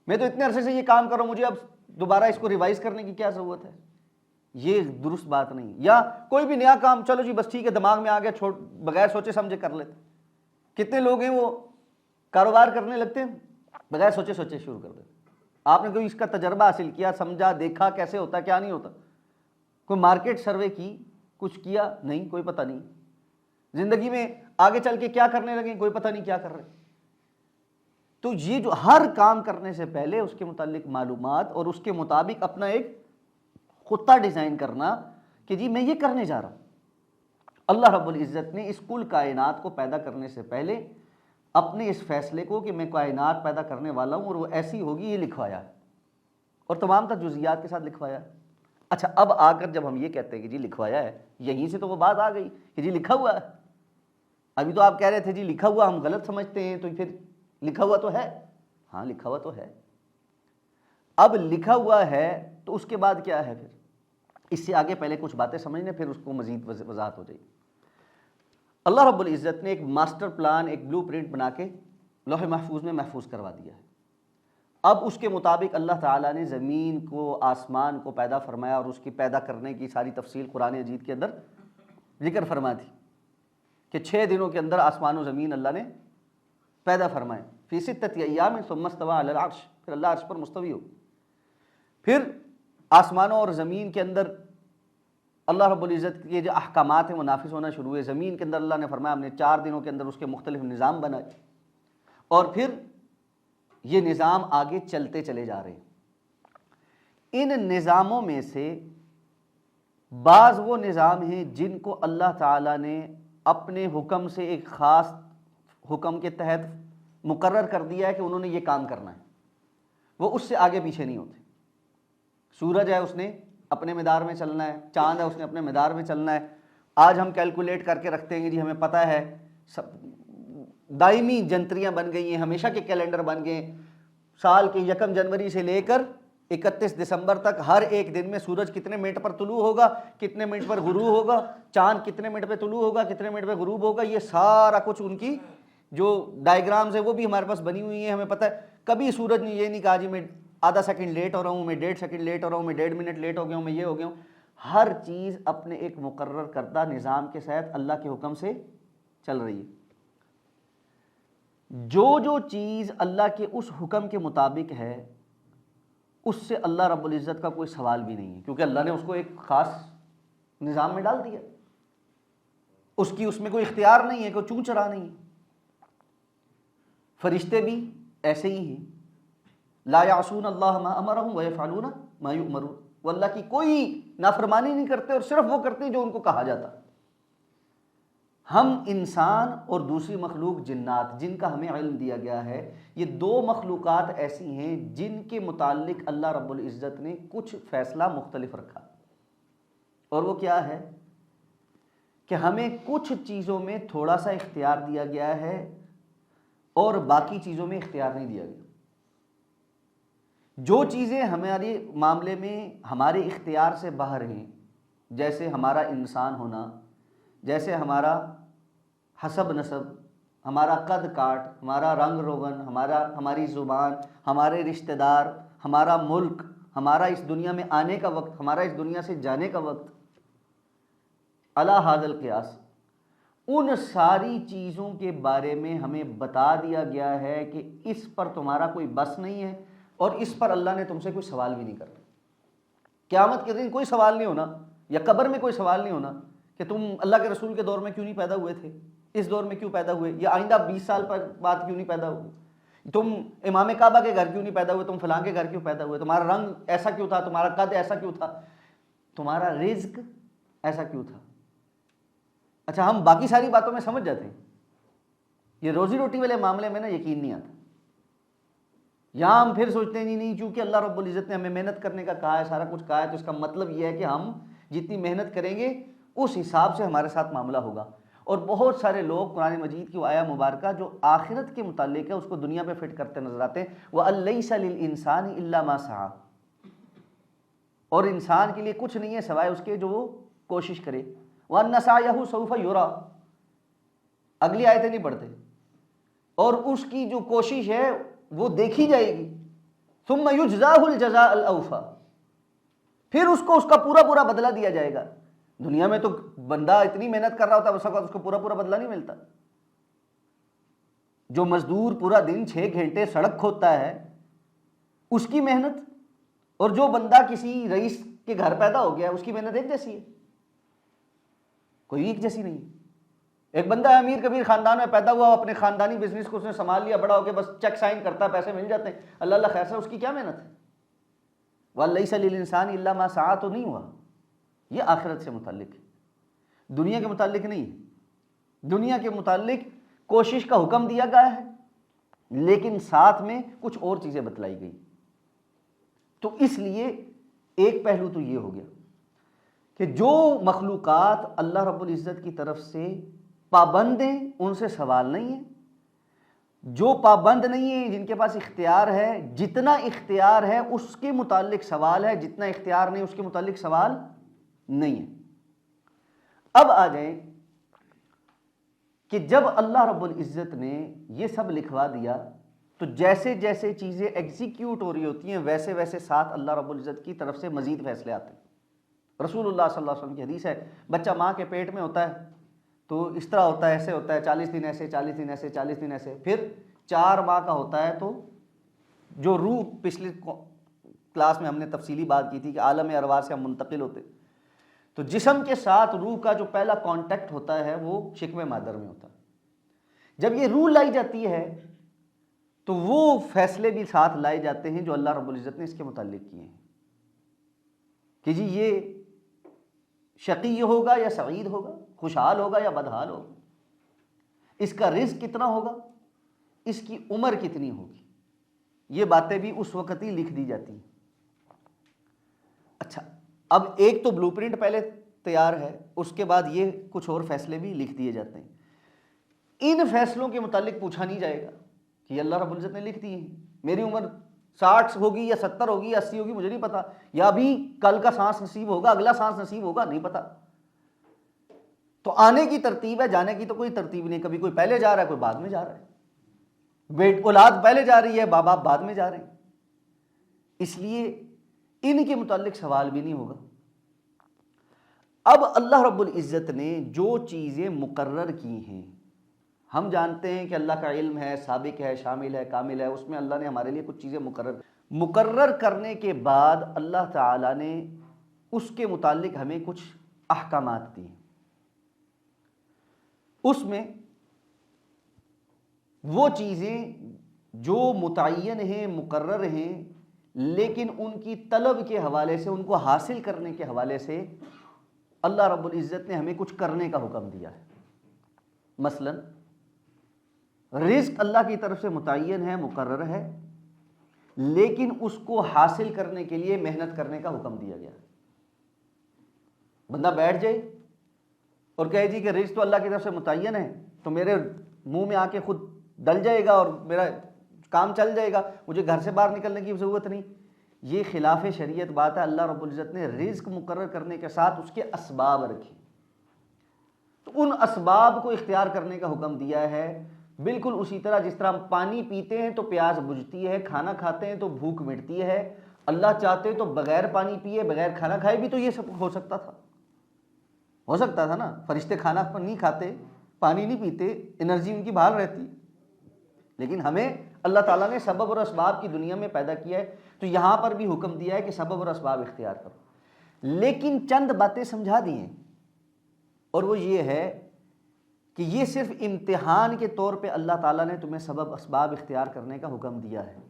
میں تو اتنے عرصے سے یہ کام کر رہا ہوں، مجھے اب دوبارہ اس کو ریوائز کرنے کی کیا ضرورت ہے۔ یہ درست بات نہیں۔ یا کوئی بھی نیا کام، چلو جی بس ٹھیک ہے، دماغ میں آ گیا، بغیر سوچے سمجھے کر لیتے۔ کتنے لوگ ہیں وہ کاروبار کرنے لگتے ہیں بغیر سوچے شروع کر دیتے۔ آپ نے کوئی اس کا تجربہ حاصل کیا، سمجھا، دیکھا کیسے ہوتا ہے، کیا نہیں ہوتا؟ کوئی مارکیٹ سروے کی، کچھ کیا نہیں، کوئی پتہ نہیں، زندگی میں آگے چل کے کیا کرنے لگیں کوئی پتہ نہیں کیا کر رہے. تو یہ جو ہر کام کرنے سے پہلے اس کے متعلق معلومات اور اس کے مطابق اپنا ایک خطہ ڈیزائن کرنا کہ جی میں یہ کرنے جا رہا ہوں. اللہ رب العزت نے اس کل کائنات کو پیدا کرنے سے پہلے اپنے اس فیصلے کو کہ میں کائنات پیدا کرنے والا ہوں اور وہ ایسی ہوگی یہ لکھوایا ہے اور تمام تر جزئیات کے ساتھ لکھوایا ہے. اچھا اب آ کر جب ہم یہ کہتے ہیں کہ جی لکھوایا ہے, یہیں سے تو وہ بات آ گئی کہ جی لکھا ہوا ہے. ابھی تو آپ کہہ رہے تھے جی لکھا ہوا ہم غلط سمجھتے ہیں, تو پھر لکھا ہوا تو ہے. ہاں لکھا ہوا تو ہے. اب لکھا ہوا ہے تو اس کے بعد کیا ہے؟ پھر اس سے آگے پہلے کچھ باتیں سمجھنے پھر اس کو مزید وضاحت ہو جائے گی. اللہ رب العزت نے ایک ماسٹر پلان, ایک بلو پرنٹ بنا کے لوح محفوظ میں محفوظ کروا دیا ہے. اب اس کے مطابق اللہ تعالیٰ نے زمین کو, آسمان کو پیدا فرمایا اور اس کی پیدا کرنے کی ساری تفصیل قرآن مجید کے اندر ذکر فرما دی کہ 6 دنوں کے اندر آسمان و زمین اللہ نے پیدا فرمائے. فی 6 ایام ثم استوى علی العرش, پھر اللہ عرش پر مستوی ہو. پھر آسمانوں اور زمین کے اندر اللہ رب العزت کے جو احکامات ہیں وہ نافذ ہونا شروع ہوئے. زمین کے اندر اللہ نے فرمایا ہم نے 4 دنوں کے اندر اس کے مختلف نظام بنائے اور پھر یہ نظام آگے چلتے چلے جا رہے ہیں. ان نظاموں میں سے بعض وہ نظام ہیں جن کو اللہ تعالیٰ نے اپنے حکم سے ایک خاص حکم کے تحت مقرر کر دیا ہے کہ انہوں نے یہ کام کرنا ہے, وہ اس سے آگے پیچھے نہیں ہوتے. سورج ہے اس نے اپنے مدار میں چلنا ہے, چاند ہے اس نے اپنے مدار میں چلنا ہے. آج ہم کیلکولیٹ کر کے رکھتے ہیں جی ہمیں پتہ ہے, دائمی جنتریاں بن گئی ہیں, ہمیشہ کے کیلنڈر بن گئے. سال کے 1 جنوری سے لے کر 31 دسمبر تک ہر ایک دن میں سورج کتنے منٹ پر طلوع ہوگا, کتنے منٹ پر غروب ہوگا, چاند کتنے منٹ پہ طلوع ہوگا, کتنے منٹ پہ غروب ہوگا. یہ سارا کچھ ان کی جو ڈائیگرامز ہیں وہ بھی ہمارے پاس بنی ہوئی ہیں. ہمیں پتہ ہے کبھی سورج نے یہ نہیں کہا جی میں آدھا سیکنڈ لیٹ ہو رہا ہوں, میں 1.5 سیکنڈ لیٹ ہو رہا ہوں, میں 1.5 منٹ لیٹ ہو گیا ہوں, میں یہ ہو گیا ہوں. ہر چیز اپنے ایک مقرر کردہ نظام کے ساتھ اللہ کے حکم سے چل رہی ہے. جو چیز اللہ کے اس حکم کے مطابق ہے اس سے اللہ رب العزت کا کوئی سوال بھی نہیں ہے, کیونکہ اللہ نے اس کو ایک خاص نظام میں ڈال دیا. اس میں کوئی اختیار نہیں ہے, کوئی چوں چرا نہیں ہے. فرشتے بھی ایسے ہی ہیں, لا یعصون اللہ ما امرہم ویفعلون ما یؤمرون, وہ اللہ کی کوئی نافرمانی نہیں کرتے اور صرف وہ کرتے ہیں جو ان کو کہا جاتا. ہم انسان اور دوسری مخلوق جنات جن کا ہمیں علم دیا گیا ہے, یہ 2 مخلوقات ایسی ہیں جن کے متعلق اللہ رب العزت نے کچھ فیصلہ مختلف رکھا, اور وہ کیا ہے کہ ہمیں کچھ چیزوں میں تھوڑا سا اختیار دیا گیا ہے اور باقی چیزوں میں اختیار نہیں دیا گیا. جو چیزیں ہمارے معاملے میں ہمارے اختیار سے باہر ہیں, جیسے ہمارا انسان ہونا, جیسے ہمارا حسب نسب, ہمارا قد کاٹ, ہمارا رنگ روغن, ہماری زبان, ہمارے رشتہ دار, ہمارا ملک, ہمارا اس دنیا میں آنے کا وقت, ہمارا اس دنیا سے جانے کا وقت, علی ھذا القیاس, ان ساری چیزوں کے بارے میں ہمیں بتا دیا گیا ہے کہ اس پر تمہارا کوئی بس نہیں ہے اور اس پر اللہ نے تم سے کوئی سوال بھی نہیں کرنا. قیامت کے دن کوئی سوال نہیں ہونا, یا قبر میں کوئی سوال نہیں ہونا کہ تم اللہ کے رسول کے دور میں کیوں نہیں پیدا ہوئے تھے, اس دور میں کیوں پیدا ہوئے, یا آئندہ 20 سال پر بعد کیوں نہیں پیدا ہوئے, تم امام کعبہ کے گھر کیوں نہیں پیدا ہوئے, تم فلاں کے گھر کیوں پیدا ہوئے, تمہارا رنگ ایسا کیوں تھا, تمہارا قد ایسا کیوں تھا, تمہارا رزق ایسا کیوں تھا. اچھا ہم باقی ساری باتوں میں سمجھ جاتے ہیں, یہ روزی روٹی والے معاملے میں نا یقین نہیں آتا. یہاں ہم پھر سوچتے ہیں نہیں چونکہ اللہ رب العزت نے ہمیں محنت کرنے کا کہا ہے, سارا کچھ کہا ہے, تو اس کا مطلب یہ ہے کہ ہم جتنی محنت کریں گے اس حساب سے ہمارے ساتھ معاملہ ہوگا. اور بہت سارے لوگ قرآن مجید کی وہ آیہ مبارکہ جو آخرت کے متعلق ہے اس کو دنیا پہ فٹ کرتے نظر آتے ہیں. وَأَن لَيْسَ لِلْإِنسَانِ إِلَّا مَا سَعَىٰ, اور انسان کے لیے کچھ نہیں ہے سوائے اس کے جو وہ کوشش کرے. وَأَنَّ سَعْيَهُ سَوْفَ يُرَىٰ, اگلی آیتیں نہیں پڑھتے, اور اس کی جو کوشش ہے وہ دیکھی جائے گی. ثُمَّ يُجْزَاهُ الْجَزَاءَ الْأَوْفَىٰ, پھر اس کو اس کا پورا بدلہ دیا جائے گا. دنیا میں تو بندہ اتنی محنت کر رہا ہوتا ہے اس کو پورا بدلہ نہیں ملتا. جو مزدور پورا دن 6 گھنٹے سڑک کھودتا ہے اس کی محنت, اور جو بندہ کسی رئیس کے گھر پیدا ہو گیا اس کی محنت ایک جیسی ہے, کوئی ایک جیسی نہیں. ایک بندہ ہے امیر کبیر خاندان میں پیدا ہوا، اپنے خاندانی بزنس کو اس نے سنبھال لیا، بڑا ہو کے بس چیک سائن کرتا ہے، پیسے مل جاتے ہیں، اللہ اللہ خیر سے، اس کی کیا محنت ہے؟ وَلَيْسَ لِلْإِنسَانِ إِلَّا مَا سَعَىٰ تو نہیں ہوا. یہ آخرت سے متعلق ہے، دنیا کے متعلق نہیں ہے. دنیا کے متعلق کوشش کا حکم دیا گیا ہے، لیکن ساتھ میں کچھ اور چیزیں بتلائی گئی. تو اس لیے ایک پہلو تو یہ ہو گیا کہ جو مخلوقات اللہ رب العزت کی طرف سے پابند ہیں ان سے سوال نہیں ہے، جو پابند نہیں ہیں جن کے پاس اختیار ہے، جتنا اختیار ہے اس کے متعلق سوال ہے، جتنا اختیار نہیں اس کے متعلق سوال نہیں ہے. اب آ جائیں کہ جب اللہ رب العزت نے یہ سب لکھوا دیا تو جیسے جیسے چیزیں ایگزیکیوٹ ہو رہی ہوتی ہیں ویسے ویسے ساتھ اللہ رب العزت کی طرف سے مزید فیصلے آتے ہیں. رسول اللہ صلی اللہ علیہ وسلم کی حدیث ہے، بچہ ماں کے پیٹ میں ہوتا ہے تو اس طرح ہوتا ہے، ایسے ہوتا ہے، 40 دن ایسے، 40 دن ایسے، 40 دن ایسے، پھر 4 ماہ کا ہوتا ہے تو جو روح، پچھلی کلاس میں ہم نے تفصیلی بات کی تھی کہ عالم ارواح سے ہم منتقل ہوتے، تو جسم کے ساتھ روح کا جو پہلا کانٹیکٹ ہوتا ہے وہ شکم مادر میں ہوتا ہے. جب یہ روح لائی جاتی ہے تو وہ فیصلے بھی ساتھ لائے جاتے ہیں جو اللہ رب العزت نے اس کے متعلق کیے ہیں کہ جی یہ شقی ہوگا یا سعید ہوگا، خوشحال ہوگا یا بدحال ہوگا، اس کا رزق کتنا ہوگا، اس کی عمر کتنی ہوگی. یہ باتیں بھی اس وقت ہی لکھ دی جاتی ہیں. اچھا، اب ایک تو بلو پرنٹ پہلے تیار ہے، اس کے بعد یہ کچھ اور فیصلے بھی لکھ دیے جاتے ہیں. ان فیصلوں کے متعلق پوچھا نہیں جائے گا کہ اللہ رب العزت نے لکھ دی ہیں، میری عمر 60 ہوگی یا 70 ہوگی یا 80 ہوگی مجھے نہیں پتا، یا ابھی کل کا سانس نصیب ہوگا، اگلا سانس نصیب ہوگا، نہیں پتا. تو آنے کی ترتیب ہے، جانے کی تو کوئی ترتیب نہیں. کبھی کوئی پہلے جا رہا ہے، کوئی بعد میں جا رہا ہے، اولاد پہلے جا رہی ہے، باپ بعد میں جا رہے ہیں. اس لیے ان کے متعلق سوال بھی نہیں ہوگا. اب اللہ رب العزت نے جو چیزیں مقرر کی ہیں، ہم جانتے ہیں کہ اللہ کا علم ہے، سابق ہے، شامل ہے، کامل ہے، اس میں اللہ نے ہمارے لیے کچھ چیزیں مقرر کرنے کے بعد اللہ تعالیٰ نے اس کے متعلق ہمیں کچھ احکامات دیے. اس میں وہ چیزیں جو متعین ہیں، مقرر ہیں، لیکن ان کی طلب کے حوالے سے، ان کو حاصل کرنے کے حوالے سے اللہ رب العزت نے ہمیں کچھ کرنے کا حکم دیا ہے. مثلا رزق اللہ کی طرف سے متعین ہے، مقرر ہے، لیکن اس کو حاصل کرنے کے لیے محنت کرنے کا حکم دیا گیا. بندہ بیٹھ جائے اور کہے جی کہ رزق تو اللہ کی طرف سے متعین ہے تو میرے منہ میں آ کے خود ڈل جائے گا اور میرا کام چل جائے گا، مجھے گھر سے باہر نکلنے کی ضرورت نہیں. یہ خلاف شریعت بات ہے. اللہ رب العزت نے رزق مقرر کرنے کے ساتھ اس کے اسباب رکھے، تو ان اسباب کو اختیار کرنے کا حکم دیا ہے. بالکل اسی طرح جس طرح ہم پانی پیتے ہیں تو پیاس بجھتی ہے، کھانا کھاتے ہیں تو بھوک مٹتی ہے. اللہ چاہتے تو بغیر پانی پیے، بغیر کھانا کھائے بھی تو یہ سب ہو سکتا تھا نا. فرشتے کھانا نہیں کھاتے، پانی نہیں پیتے، انرجی ان کی باہر رہتی. لیکن ہمیں اللہ تعالیٰ نے سبب اور اسباب کی دنیا میں پیدا کیا ہے، تو یہاں پر بھی حکم دیا ہے کہ سبب اور اسباب اختیار کرو. لیکن چند باتیں سمجھا دی ہیں، اور وہ یہ ہے کہ یہ صرف امتحان کے طور پہ اللہ تعالیٰ نے تمہیں سبب اسباب اختیار کرنے کا حکم دیا ہے.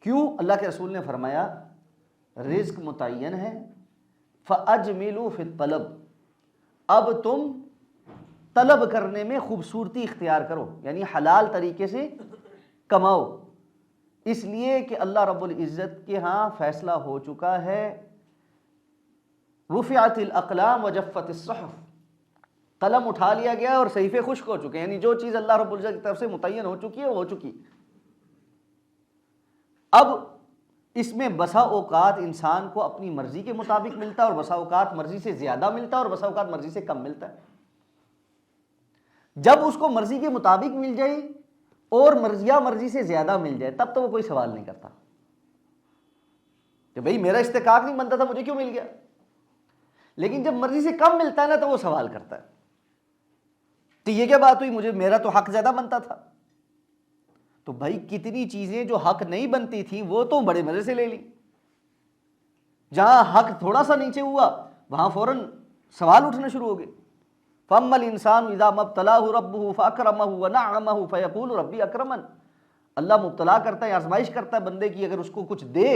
کیوں؟ اللہ کے رسول نے فرمایا رزق متعین ہے، فَأَجْمِلُوا فِي الطَّلَبِ، اب تم طلب کرنے میں خوبصورتی اختیار کرو، یعنی حلال طریقے سے کماؤ. اس لیے کہ اللہ رب العزت کے ہاں فیصلہ ہو چکا ہے، رفعت الاقلام وجفت الصحف، قلم اٹھا لیا گیا اور صحیفے خشک ہو چکے ہیں. یعنی جو چیز اللہ رب العزت کی طرف سے متعین ہو چکی ہے وہ ہو چکی. اب اس میں بسا اوقات انسان کو اپنی مرضی کے مطابق ملتا ہے، اور بسا اوقات مرضی سے زیادہ ملتا ہے، اور بسا اوقات مرضی سے کم ملتا ہے. جب اس کو مرضی کے مطابق مل جائے اور مرضی سے زیادہ مل جائے تب تو وہ کوئی سوال نہیں کرتا کہ بھئی میرا استحقاق نہیں بنتا تھا، مجھے کیوں مل گیا. لیکن جب مرضی سے کم ملتا ہے نا تو وہ سوال کرتا ہے تو یہ کیا بات ہوئی، میرا تو حق زیادہ بنتا تھا. تو بھائی کتنی چیزیں جو حق نہیں بنتی تھیں وہ تو بڑے مزے سے لے لی. جہاں حق تھوڑا سا نیچے ہوا وہاں فوراً سوال اٹھنا شروع ہو گئے. فَأَمَّا الْإِنسَانُ إِذَا مَا ابْتَلَاهُ رَبُّهُ فَأَكْرَمَهُ وَنَعَّمَهُ فَيَقُولُ رَبِّي أَكْرَمَنِ. اللہ مبتلا کرتا ہے، آزمائش کرتا ہے بندے کی، اگر اس کو کچھ دے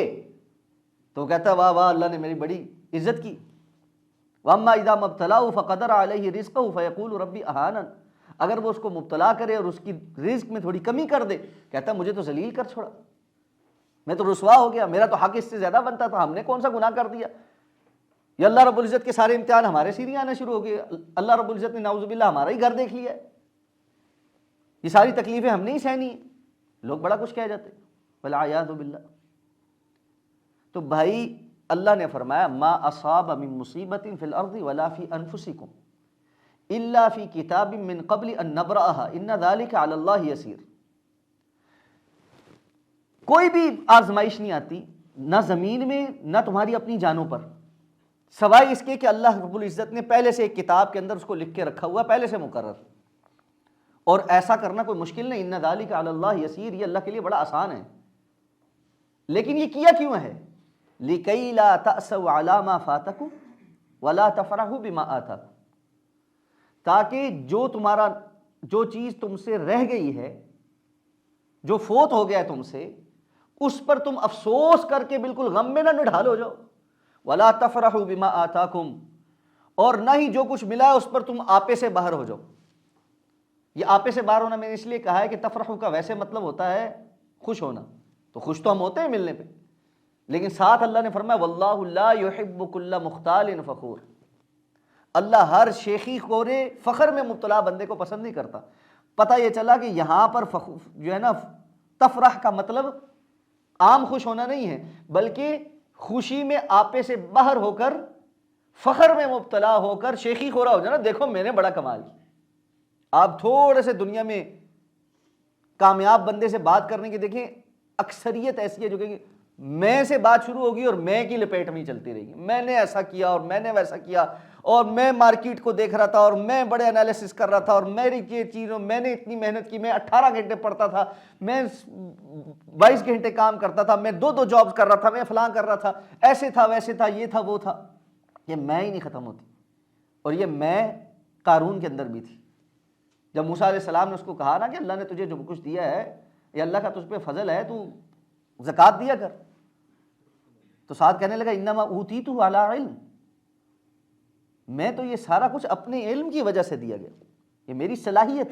تو کہتا ہے واہ واہ اللہ نے میری بڑی عزت کی. وَأَمَّا إِذَا مَا ابْتَلَاهُ فَقَدَرَ عَلَيْهِ رِزْقَهُ فَيَقُولُ رَبِّي أَهَانَنِ. اگر وہ اس کو مبتلا کرے اور اس کی رزق میں تھوڑی کمی کر دے، کہتا ہے مجھے تو ذلیل کر چھوڑا، میں تو رسوا ہو گیا، میرا تو حق اس سے زیادہ بنتا تھا، ہم نے کون سا گناہ کر دیا. یہ اللہ رب العزت کے سارے امتحان ہمارے سیدھے آنا شروع ہو گئے. اللہ رب العزت نے نعوذ باللہ ہمارا ہی گھر دیکھ لیا ہے، یہ ساری تکلیفیں ہم نے ہی سہنی ہیں. لوگ بڑا کچھ کہہ جاتے والعیاذ باللہ. تو بھائی اللہ نے فرمایا ما اصاب من مصیبت فی الارض ولا فی انفسکم الا فی کتاب من قبل ان نبرأها ان ذلک علی اللہ یسیر. کوئی بھی آزمائش نہیں آتی نہ زمین میں نہ تمہاری اپنی جانوں پر، سوائے اس کے کہ اللہ رب العزت نے پہلے سے ایک کتاب کے اندر اس کو لکھ کے رکھا ہوا، پہلے سے مقرر. اور ایسا کرنا کوئی مشکل نہیں. ان ذالک علی اللہ یسیر، یہ اللہ کے لیے بڑا آسان ہے. لیکن یہ کیا کیوں ہے؟ لِكَيْ لَا تَأْسَوْا عَلَى مَا فَاتَكُمْ وَلَا تَفْرَحُوا بِمَا آتَاكُمْ. تاکہ جو چیز تم سے رہ گئی ہے، جو فوت ہو گیا ہے تم سے، اس پر تم افسوس کر کے بالکل غم میں نہ نڈھال ہو جاؤ. وَلَا تَفْرَحُوا بِمَا آتَاكُمْ، اور نہ ہی جو کچھ ملا ہے اس پر تم آپے سے باہر ہو جاؤ. یہ آپے سے باہر ہونا میں نے اس لیے کہا ہے کہ تفرحو کا ویسے مطلب ہوتا ہے خوش ہونا، تو خوش تو ہم ہوتے ہیں ملنے پہ، لیکن ساتھ اللہ نے فرمایا واللہ لا یحب کل مختال فخور. اللہ ہر شیخی خورے فخر میں مبتلا بندے کو پسند نہیں کرتا. پتہ یہ چلا کہ یہاں پر جو ہے نا تفرح کا مطلب عام خوش ہونا نہیں ہے، بلکہ خوشی میں آپے سے باہر ہو کر فخر میں مبتلا ہو کر شیخی خورا ہو جانا، دیکھو میں نے بڑا کمال کیا. آپ تھوڑے سے دنیا میں کامیاب بندے سے بات کرنے کی دیکھیں، اکثریت ایسی ہے جو کہ میں سے بات شروع ہوگی اور میں کی لپیٹ میں ہی چلتی رہے گی. میں نے ایسا کیا اور میں نے ویسا کیا، اور میں مارکیٹ کو دیکھ رہا تھا اور میں بڑے انالیسس کر رہا تھا، اور میری یہ چیزوں میں نے اتنی محنت کی، میں 18 گھنٹے پڑھتا تھا، میں 22 گھنٹے کام کرتا تھا، میں 2 جابز کر رہا تھا، میں فلاں کر رہا تھا، ایسے تھا ویسے تھا، یہ تھا وہ تھا. یہ میں ہی نہیں ختم ہوتی. اور یہ میں قارون کے اندر بھی تھی. جب موسیٰ علیہ السلام نے اس کو کہا نا کہ اللہ نے تجھے جو کچھ دیا ہے یہ اللہ کا تجھ پہ فضل ہے، تو زکوٰۃ دیا کر، تو ساتھ کہنے لگا انما اوتیتہ علی علم، میں تو یہ سارا کچھ اپنے علم کی وجہ سے دیا گیا، یہ میری صلاحیت.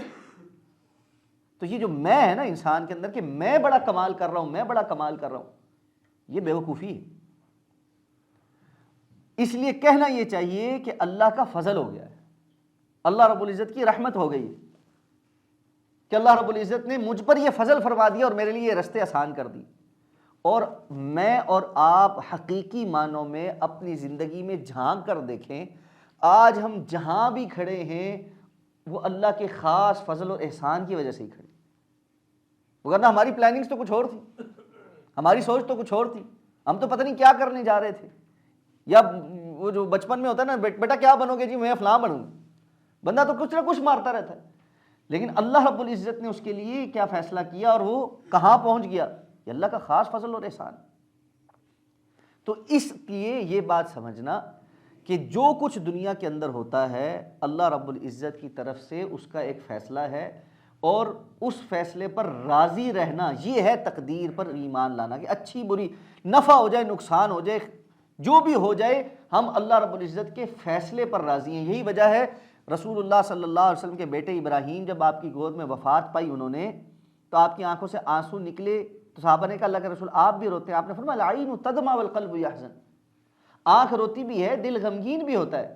تو یہ جو میں ہے نا انسان کے اندر کہ میں بڑا کمال کر رہا ہوں، میں بڑا کمال کر رہا ہوں، یہ بیوقوفی ہے. اس لیے کہنا یہ چاہیے کہ اللہ کا فضل ہو گیا ہے، اللہ رب العزت کی رحمت ہو گئی کہ اللہ رب العزت نے مجھ پر یہ فضل فرما دیا اور میرے لیے یہ رستے آسان کر دی. اور میں اور آپ حقیقی معنوں میں اپنی زندگی میں جھانک کر دیکھیں، آج ہم جہاں بھی کھڑے ہیں وہ اللہ کے خاص فضل اور احسان کی وجہ سے ہی کھڑے. ورنہ ہماری پلاننگز تو کچھ اور تھی، ہماری سوچ تو کچھ اور تھی، ہم تو پتہ نہیں کیا کرنے جا رہے تھے. یا وہ جو بچپن میں ہوتا ہے نا بیٹا کیا بنو گے، جی میں فلاں بنوں گا، بندہ تو کچھ نہ کچھ مارتا رہتا ہے. لیکن اللہ رب العزت نے اس کے لیے کیا فیصلہ کیا اور وہ کہاں پہنچ گیا، یہ اللہ کا خاص فضل اور احسان. تو اس لیے یہ بات سمجھنا کہ جو کچھ دنیا کے اندر ہوتا ہے اللہ رب العزت کی طرف سے اس کا ایک فیصلہ ہے، اور اس فیصلے پر راضی رہنا یہ ہے تقدیر پر ایمان لانا، کہ اچھی بری نفع ہو جائے نقصان ہو جائے جو بھی ہو جائے ہم اللہ رب العزت کے فیصلے پر راضی ہیں. یہی وجہ ہے رسول اللہ صلی اللہ علیہ وسلم کے بیٹے ابراہیم جب آپ کی گود میں وفات پائی انہوں نے، تو آپ کی آنکھوں سے آنسو نکلے، تو صحابہ نے کہا اللہ کے رسول آپ بھی روتے ہیں؟ آپ نے فرمایا العین تدمع والقلب یحزن، آنکھ روتی بھی ہے دل غمگین بھی ہوتا ہے.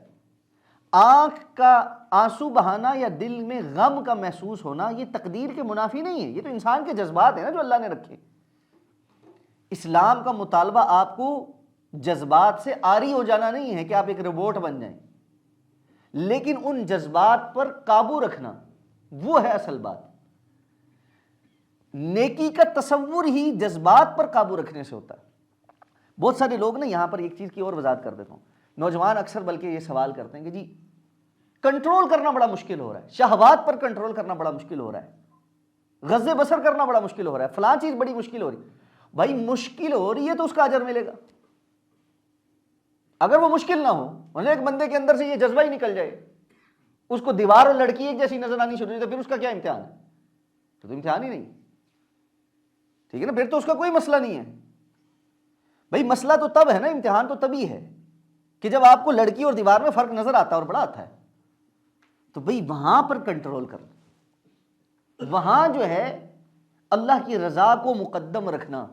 آنکھ کا آنسو بہانا یا دل میں غم کا محسوس ہونا یہ تقدیر کے منافی نہیں ہے، یہ تو انسان کے جذبات ہیں نا جو اللہ نے رکھے. اسلام کا مطالبہ آپ کو جذبات سے عاری ہو جانا نہیں ہے کہ آپ ایک روبوٹ بن جائیں، لیکن ان جذبات پر قابو رکھنا وہ ہے اصل بات. نیکی کا تصور ہی جذبات پر قابو رکھنے سے ہوتا ہے. بہت سارے لوگ نا یہاں پر ایک چیز کی اور وضاحت کر دیتا ہوں، نوجوان اکثر بلکہ یہ سوال کرتے ہیں کہ جی کنٹرول کرنا بڑا مشکل ہو رہا ہے، شہوات پر کنٹرول کرنا بڑا مشکل ہو رہا ہے، غض بصر کرنا بڑا مشکل ہو رہا ہے، فلاں چیز بڑی مشکل ہو رہی ہے. بھائی مشکل ہو رہی ہے تو اس کا اجر ملے گا. اگر وہ مشکل نہ ہو، ایک بندے کے اندر سے یہ جذبہ ہی نکل جائے اس کو دیوار اور لڑکی ایک جیسی نظر آنی شروع ہوئی تو پھر اس کا کیا امتحان ہے؟ تو امتحان ہی نہیں، ٹھیک ہے نا، پھر تو اس کا کوئی مسئلہ نہیں ہے بھائی۔ مسئلہ تو تب ہے نا، امتحان تو تبھی ہے کہ جب آپ کو لڑکی اور دیوار میں فرق نظر آتا ہے اور بڑا آتا ہے، تو بھئی وہاں پر کنٹرول کرنا، وہاں جو ہے اللہ کی رضا کو مقدم رکھنا۔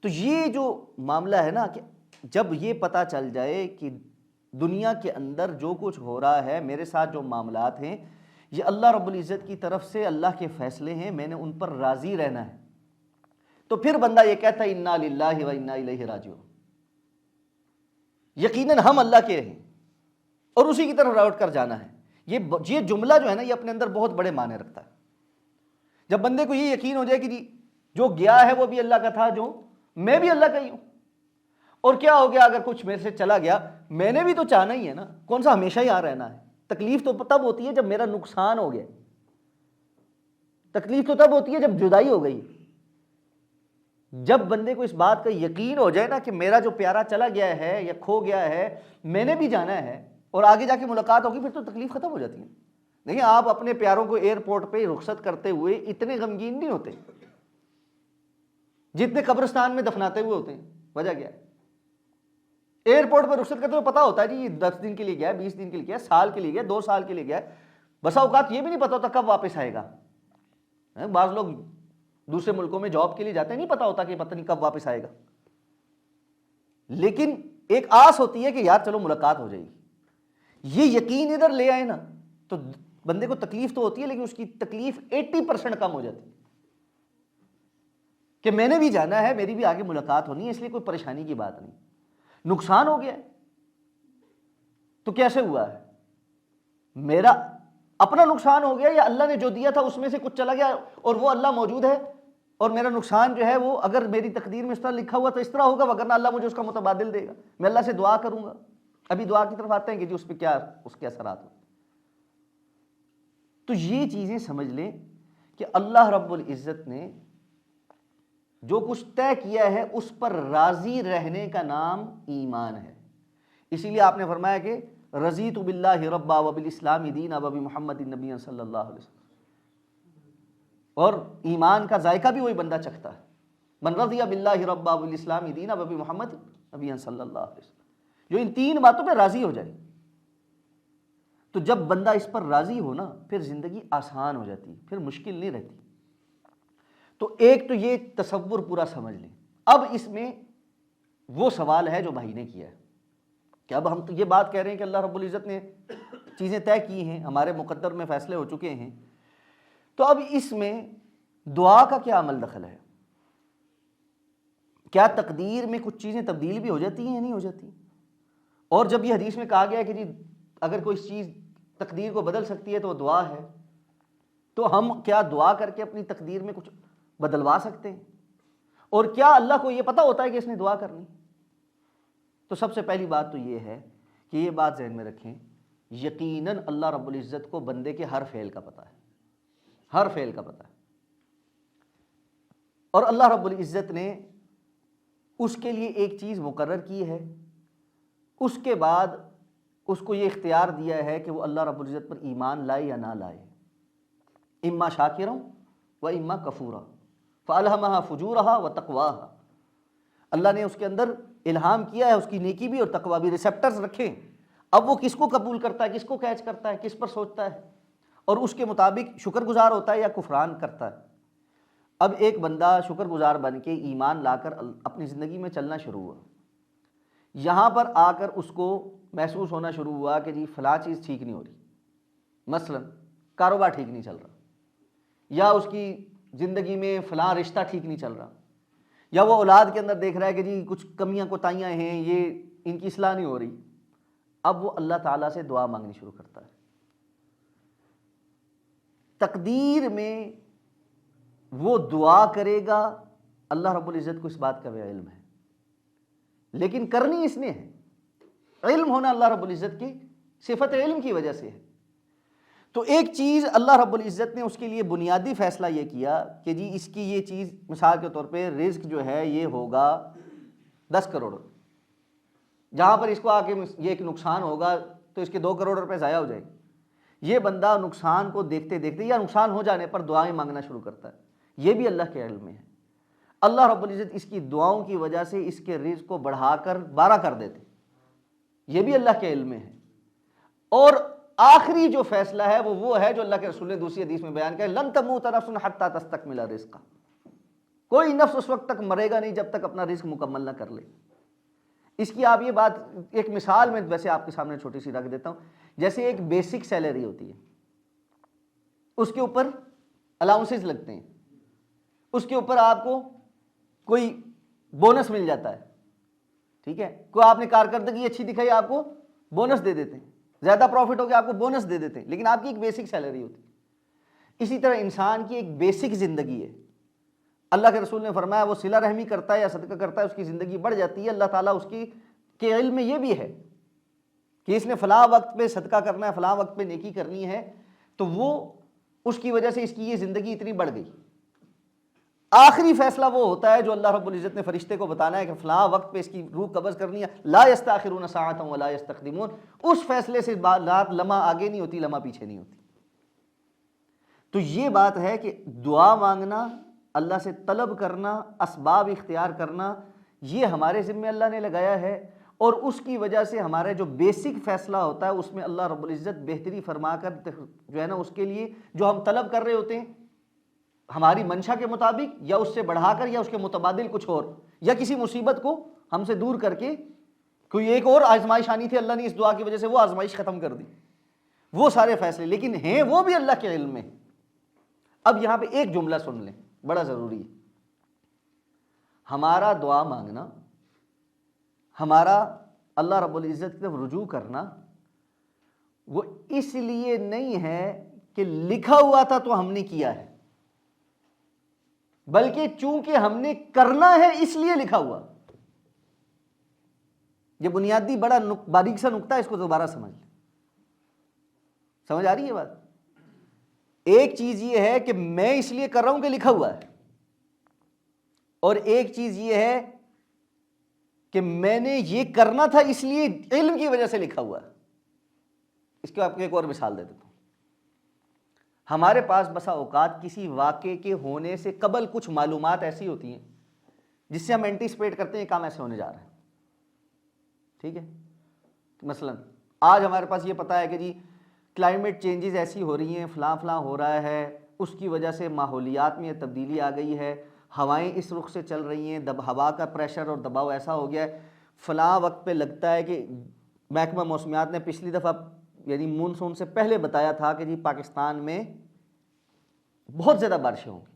تو یہ جو معاملہ ہے نا کہ جب یہ پتہ چل جائے کہ دنیا کے اندر جو کچھ ہو رہا ہے، میرے ساتھ جو معاملات ہیں، یہ اللہ رب العزت کی طرف سے اللہ کے فیصلے ہیں، میں نے ان پر راضی رہنا ہے، تو پھر بندہ یہ کہتا ہے انا للہ و انا الیہ راجعون، یقیناً ہم اللہ کے ہیں اور اسی کی طرف لوٹ کر جانا ہے۔ یہ جملہ جو ہے نا، یہ اپنے اندر بہت بڑے معنی رکھتا ہے۔ جب بندے کو یہ یقین ہو جائے کہ جی جو گیا ہے وہ بھی اللہ کا تھا، جو میں بھی اللہ کا ہی ہوں، اور کیا ہو گیا اگر کچھ میرے سے چلا گیا، میں نے بھی تو چاہنا ہی ہے نا، کون سا ہمیشہ یہاں رہنا ہے؟ تکلیف تو تب ہوتی ہے جب میرا نقصان ہو گیا، تکلیف تو تب ہوتی ہے جب جدائی ہو گئی۔ جب بندے کو اس بات کا یقین ہو جائے نا کہ میرا جو پیارا چلا گیا ہے یا کھو گیا ہے، میں نے بھی جانا ہے اور آگے جا کے ملاقات ہوگی، پھر تو تکلیف ختم ہو جاتی ہے۔ دیکھیں آپ اپنے پیاروں کو ایئرپورٹ پہ رخصت کرتے ہوئے اتنے غمگین نہیں ہوتے جتنے قبرستان میں دفناتے ہوئے ہوتے ہیں۔ وجہ کیا ہے؟ ایئرپورٹ پہ رخصت کرتے ہوئے پتا ہوتا ہے جی یہ 10 دن کے لیے گیا ہے، 20 دن کے لیے گیا ہے، سال کے لیے گیا ہے، 2 سال کے لیے گیا ہے، بسا اوقات یہ بھی نہیں پتا ہوتا کب واپس آئے گا۔ بعض لوگ دوسرے ملکوں میں جاب کے لیے جاتے ہیں، نہیں پتا ہوتا کہ پتہ نہیں کب واپس آئے گا، لیکن ایک آس ہوتی ہے کہ یار چلو ملاقات ہو جائے گی۔ یہ یقین ادھر لے آئے نا تو بندے کو تکلیف تو ہوتی ہے، لیکن اس کی تکلیف 80% کم ہو جاتی ہے کہ میں نے بھی جانا ہے، میری بھی آگے ملاقات ہونی ہے، اس لیے کوئی پریشانی کی بات نہیں۔ نقصان ہو گیا ہے تو کیسے ہوا ہے؟ میرا اپنا نقصان ہو گیا یا اللہ نے جو دیا تھا اس میں سے کچھ چلا گیا اور وہ اللہ موجود ہے، اور میرا نقصان جو ہے وہ اگر میری تقدیر میں اس طرح لکھا ہوا تو اس طرح ہوگا، وگرنہ اللہ مجھے اس کا متبادل دے گا، میں اللہ سے دعا کروں گا۔ ابھی دعا کی طرف آتے ہیں کہ جی اس پہ کیا اس کے اثرات ہوں۔ تو یہ چیزیں سمجھ لیں کہ اللہ رب العزت نے جو کچھ طے کیا ہے اس پر راضی رہنے کا نام ایمان ہے۔ اسی لیے آپ نے فرمایا کہ رضیت باللہ ربا وبالاسلام دینا وبمحمد النبی صلی اللہ علیہ وسلم، اور ایمان کا ذائقہ بھی وہی بندہ چکھتا ہے، من رضی باللہ ربا وبالاسلام دینا وبمحمد نبی صلی اللہ علیہ وسلم، جو ان 3 باتوں پہ راضی ہو جائے۔ تو جب بندہ اس پر راضی ہو نا پھر زندگی آسان ہو جاتی، پھر مشکل نہیں رہتی۔ تو ایک تو یہ تصور پورا سمجھ لیں۔ اب اس میں وہ سوال ہے جو بھائی نے کیا ہے کہ اب ہم تو یہ بات کہہ رہے ہیں کہ اللہ رب العزت نے چیزیں طے کی ہیں، ہمارے مقدر میں فیصلے ہو چکے ہیں، تو اب اس میں دعا کا کیا عمل دخل ہے؟ کیا تقدیر میں کچھ چیزیں تبدیل بھی ہو جاتی ہیں یا نہیں ہو جاتی؟ اور جب یہ حدیث میں کہا گیا ہے کہ جی اگر کوئی چیز تقدیر کو بدل سکتی ہے تو وہ دعا ہے، تو ہم کیا دعا کر کے اپنی تقدیر میں کچھ بدلوا سکتے ہیں؟ اور کیا اللہ کو یہ پتہ ہوتا ہے کہ اس نے دعا کرنی؟ تو سب سے پہلی بات تو یہ ہے کہ یہ بات ذہن میں رکھیں، یقیناً اللہ رب العزت کو بندے کے ہر فعل کا پتہ ہے، ہر فعل کا پتہ ہے، اور اللہ رب العزت نے اس کے لیے ایک چیز مقرر کی ہے، اس کے بعد اس کو یہ اختیار دیا ہے کہ وہ اللہ رب العزت پر ایمان لائے یا نہ لائے، اما شاکرا و اما کفورا فالہمہا فجورہا و تقواہا۔ اللہ نے اس کے اندر الہام کیا ہے، اس کی نیکی بھی اور تقوی بھی، ریسیپٹرز رکھے۔ اب وہ کس کو قبول کرتا ہے، کس کو کیچ کرتا ہے، کس پر سوچتا ہے، اور اس کے مطابق شکر گزار ہوتا ہے یا کفران کرتا ہے۔ اب ایک بندہ شکر گزار بن کے ایمان لا کر اپنی زندگی میں چلنا شروع ہوا، یہاں پر آ کر اس کو محسوس ہونا شروع ہوا کہ جی فلاں چیز ٹھیک نہیں ہو رہی، مثلا کاروبار ٹھیک نہیں چل رہا، یا اس کی زندگی میں فلاں رشتہ ٹھیک نہیں چل رہا، یا وہ اولاد کے اندر دیکھ رہا ہے کہ جی کچھ کمیاں کوتاہیاں ہیں، یہ ان کی اصلاح نہیں ہو رہی۔ اب وہ اللہ تعالیٰ سے دعا مانگنی شروع کرتا ہے۔ تقدیر میں وہ دعا کرے گا، اللہ رب العزت کو اس بات کا بھی علم ہے، لیکن کرنی اس نے ہے۔ علم ہونا اللہ رب العزت کی صفت علم کی وجہ سے ہے۔ تو ایک چیز اللہ رب العزت نے اس کے لیے بنیادی فیصلہ یہ کیا کہ جی اس کی یہ چیز، مثال کے طور پہ رزق جو ہے یہ ہوگا 10 کروڑ، جہاں پر اس کو آ کے یہ ایک نقصان ہوگا تو اس کے 2 کروڑ روپے ضائع ہو جائیں گے، یہ بندہ نقصان کو دیکھتے دیکھتے یا نقصان ہو جانے پر دعائیں مانگنا شروع کرتا ہے، یہ بھی اللہ کے علم میں ہے۔ اللہ رب العزت اس کی دعاؤں کی وجہ سے اس کے رزق کو بڑھا کر 12 کر دیتے، یہ بھی اللہ کے علم میں ہے۔ اور آخری جو فیصلہ ہے وہ ہے جو اللہ کے رسول نے دوسری حدیث میں بیان کیا، لن تموت نفس حتی تستکمل رزقا، کوئی نفس اس وقت تک مرے گا نہیں جب تک اپنا رزق مکمل نہ کر لے۔ اس کی آپ یہ بات ایک مثال میں ویسے آپ کے سامنے چھوٹی سی رکھ دیتا ہوں، جیسے ایک بیسک سیلری ہوتی ہے، اس کے اوپر الاؤنسز لگتے ہیں، اس کے اوپر آپ کو کوئی بونس مل جاتا ہے، ٹھیک ہے، کوئی آپ نے کارکردگی اچھی دکھائی آپ کو بونس دے دیتے ہیں، زیادہ پروفٹ ہو گیا آپ کو بونس دے دیتے ہیں، لیکن آپ کی ایک بیسک سیلری ہوتی ہے۔ اسی طرح انسان کی ایک بیسک زندگی ہے، اللہ کے رسول نے فرمایا وہ صلہ رحمی کرتا ہے یا صدقہ کرتا ہے اس کی زندگی بڑھ جاتی ہے۔ اللہ تعالیٰ اس کی کے علم میں یہ بھی ہے کہ اس نے فلاں وقت پہ صدقہ کرنا ہے، فلاں وقت پہ نیکی کرنی ہے، تو وہ اس کی وجہ سے اس کی یہ زندگی اتنی بڑھ گئی۔ آخری فیصلہ وہ ہوتا ہے جو اللہ رب العزت نے فرشتے کو بتانا ہے کہ فلاں وقت پہ اس کی روح قبض کرنی ہے، لا یستاخرون ساعۃ ولا یستقدمون، اس فیصلے سے رات لمحہ آگے نہیں ہوتی، لمحہ پیچھے نہیں ہوتی۔ تو یہ بات ہے کہ دعا مانگنا، اللہ سے طلب کرنا، اسباب اختیار کرنا، یہ ہمارے ذمہ اللہ نے لگایا ہے، اور اس کی وجہ سے ہمارا جو بیسک فیصلہ ہوتا ہے اس میں اللہ رب العزت بہتری فرما کر جو ہے نا اس کے لیے جو ہم طلب کر رہے ہوتے ہیں ہماری منشا کے مطابق یا اس سے بڑھا کر یا اس کے متبادل کچھ اور، یا کسی مصیبت کو ہم سے دور کر کے کوئی ایک اور آزمائش آنی تھی، اللہ نے اس دعا کی وجہ سے وہ آزمائش ختم کر دی، وہ سارے فیصلے لیکن ہیں وہ بھی اللہ کے علم میں۔ اب یہاں پہ ایک جملہ سن لیں، بڑا ضروری ہے۔ ہمارا دعا مانگنا، ہمارا اللہ رب العزت کی طرف رجوع کرنا، وہ اس لیے نہیں ہے کہ لکھا ہوا تھا تو ہم نے کیا ہے، بلکہ چونکہ ہم نے کرنا ہے اس لیے لکھا ہوا۔ یہ بنیادی بڑا باریک سا نقطہ ہے، اس کو دوبارہ سمجھ لیں۔ سمجھ آ رہی ہے بات؟ ایک چیز یہ ہے کہ میں اس لیے کر رہا ہوں کہ لکھا ہوا ہے، اور ایک چیز یہ ہے کہ میں نے یہ کرنا تھا اس لیے علم کی وجہ سے لکھا ہوا ہے۔ اس کو آپ کو ایک اور مثال دے دیتا ہوں۔ ہمارے پاس بسا اوقات کسی واقعے کے ہونے سے قبل کچھ معلومات ایسی ہوتی ہیں جس سے ہم اینٹیسپیٹ کرتے ہیں یہ کام ایسے ہونے جا رہا ہے، ٹھیک ہے۔ مثلا آج ہمارے پاس یہ پتہ ہے کہ جی کلائمیٹ چینجز ایسی ہو رہی ہیں، فلاں فلاں ہو رہا ہے، اس کی وجہ سے ماحولیات میں تبدیلی آ گئی ہے، ہوائیں اس رخ سے چل رہی ہیں، ہوا کا پریشر اور دباؤ ایسا ہو گیا ہے، فلاں وقت پہ لگتا ہے کہ محکمہ موسمیات نے پچھلی دفعہ یعنی مونسون سے پہلے بتایا تھا کہ جی پاکستان میں بہت زیادہ بارشیں ہوں گی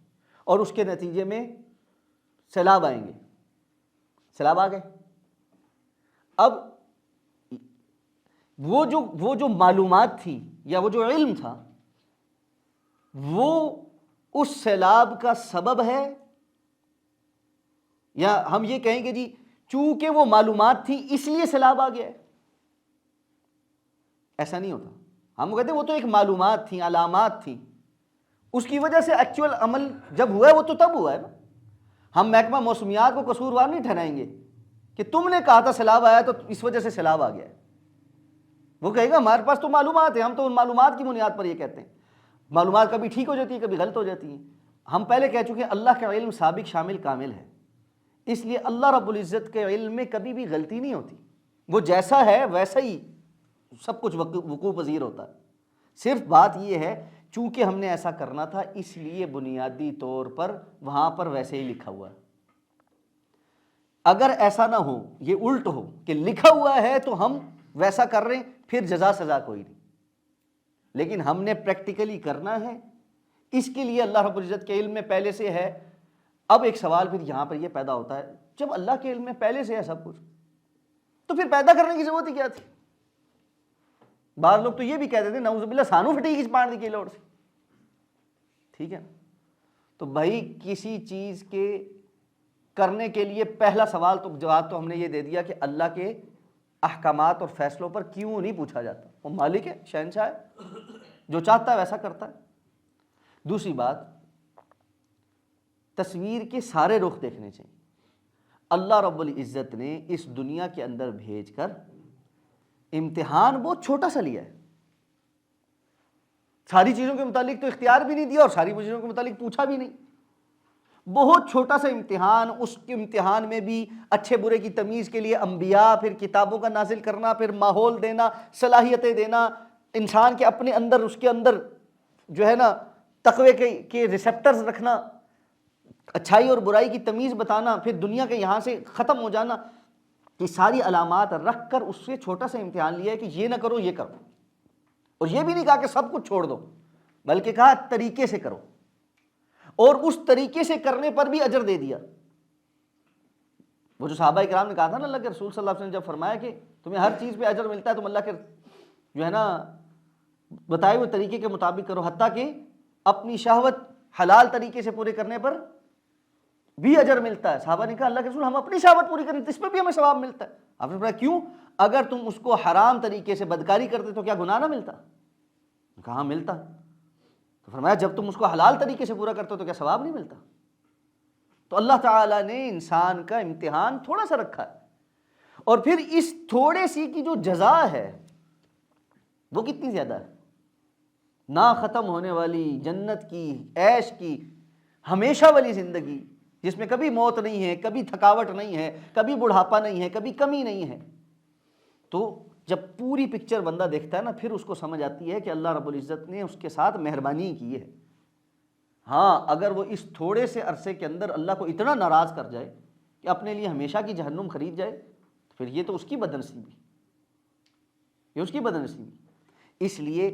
اور اس کے نتیجے میں سیلاب آئیں گے، سیلاب آ گئے۔ اب وہ جو معلومات تھی یا وہ جو علم تھا وہ اس سیلاب کا سبب ہے، یا ہم یہ کہیں کہ جی چونکہ وہ معلومات تھی اس لیے سیلاب آ گیا ہے؟ ایسا نہیں ہوتا۔ ہم کہتے ہیں وہ تو ایک معلومات تھیں، علامات تھیں، اس کی وجہ سے ایکچوئل عمل جب ہوا ہے وہ تو تب ہوا ہے نا۔ ہم محکمہ موسمیات کو قصوروار نہیں ٹھہرائیں گے کہ تم نے کہا تھا سیلاب آیا تو اس وجہ سے سیلاب آ گیا ہے۔ وہ کہے گا ہمارے پاس تو معلومات ہیں، ہم تو ان معلومات کی بنیاد پر یہ کہتے ہیں۔ معلومات کبھی ٹھیک ہو جاتی ہے، کبھی غلط ہو جاتی ہیں۔ ہم پہلے کہہ چکے ہیں اللہ کا علم سابق شامل کامل ہے، اس لیے اللہ رب العزت کے علم میں کبھی بھی غلطی نہیں ہوتی، وہ جیسا ہے ویسا ہی سب کچھ وقوع پذیر ہوتا ہے۔ صرف بات یہ ہے چونکہ ہم نے ایسا کرنا تھا اس لیے بنیادی طور پر وہاں پر ویسے ہی لکھا ہوا ہے۔ اگر ایسا نہ ہو، یہ الٹ ہو کہ لکھا ہوا ہے تو ہم ویسا کر رہے ہیں، پھر جزا سزا کوئی نہیں، لیکن ہم نے پریکٹیکلی کرنا ہے، اس کے لیے اللہ رب العزت کے علم میں پہلے سے ہے۔ اب ایک سوال پھر یہاں پر یہ پیدا ہوتا ہے، جب اللہ کے علم میں پہلے سے ہے سب کچھ تو پھر پیدا کرنے کی ضرورت ہی کیا تھی؟ بعض لوگ تو یہ بھی کہتے تھے نعوذ باللہ سانو پھٹی کس پان دی کی لوڑ سے، ٹھیک ہے۔ تو بھائی کسی چیز کے کرنے کے لیے پہلا سوال تو جواب تو ہم نے یہ دے دیا کہ اللہ کے احکامات اور فیصلوں پر کیوں نہیں پوچھا جاتا، وہ مالک ہے، شہنشاہ ہے، جو چاہتا ہے ویسا کرتا ہے۔ دوسری بات، تصویر کے سارے رخ دیکھنے چاہیے۔ اللہ رب العزت نے اس دنیا کے اندر بھیج کر امتحان بہت چھوٹا سا لیا ہے، ساری چیزوں کے متعلق تو اختیار بھی نہیں دیا اور ساری چیزوں کے متعلق پوچھا بھی نہیں. بہت چھوٹا سا امتحان، اس کے امتحان میں بھی اچھے برے کی تمیز کے لیے انبیاء، پھر کتابوں کا نازل کرنا، پھر ماحول دینا، صلاحیتیں دینا، انسان کے اپنے اندر، اس کے اندر جو ہے نا تقوی کے ریسیپٹرز رکھنا، اچھائی اور برائی کی تمیز بتانا، پھر دنیا کے یہاں سے ختم ہو جانا، یہ ساری علامات رکھ کر اس سے چھوٹا سا امتحان لیا ہے کہ یہ نہ کرو یہ کرو. اور یہ بھی نہیں کہا کہ سب کچھ چھوڑ دو، بلکہ کہا طریقے سے کرو، اور اس طریقے سے کرنے پر بھی اجر دے دیا. وہ جو صحابہ کرام نے کہا تھا نا اللہ کے رسول صلی اللہ علیہ وسلم نے جب فرمایا کہ تمہیں ہر چیز پہ اجر ملتا ہے، تم اللہ کے جو ہے نا بتائے ہوئے طریقے کے مطابق کرو، حتیٰ کہ اپنی شہوت حلال طریقے سے پورے کرنے پر بھی اجر ملتا ہے. صحابہ نے کہا اللہ کے رسول ہم اپنی شہوت پوری کریں تو اس پہ بھی ہمیں ثواب ملتا ہے. آپ نے فرمایا کیوں؟ اگر تم اس کو حرام طریقے سے بدکاری کرتے تو کیا گناہ نہ ملتا؟ کہاں ملتا. تو فرمایا جب تم اس کو حلال طریقے سے پورا کرتے ہو تو کیا ثواب نہیں ملتا؟ تو اللہ تعالیٰ نے انسان کا امتحان تھوڑا سا رکھا ہے، اور پھر اس تھوڑے سی کی جو جزا ہے وہ کتنی زیادہ ہے، نہ ختم ہونے والی جنت کی، عیش کی، ہمیشہ والی زندگی جس میں کبھی موت نہیں ہے، کبھی تھکاوٹ نہیں ہے، کبھی بڑھاپا نہیں ہے، کبھی کمی نہیں ہے. تو جب پوری پکچر بندہ دیکھتا ہے نا، پھر اس کو سمجھ آتی ہے کہ اللہ رب العزت نے اس کے ساتھ مہربانی کی ہے. ہاں اگر وہ اس تھوڑے سے عرصے کے اندر اللہ کو اتنا ناراض کر جائے کہ اپنے لیے ہمیشہ کی جہنم خرید جائے، تو پھر یہ تو اس کی بدنصیبی، یہ اس کی بدنصیبی. اس لیے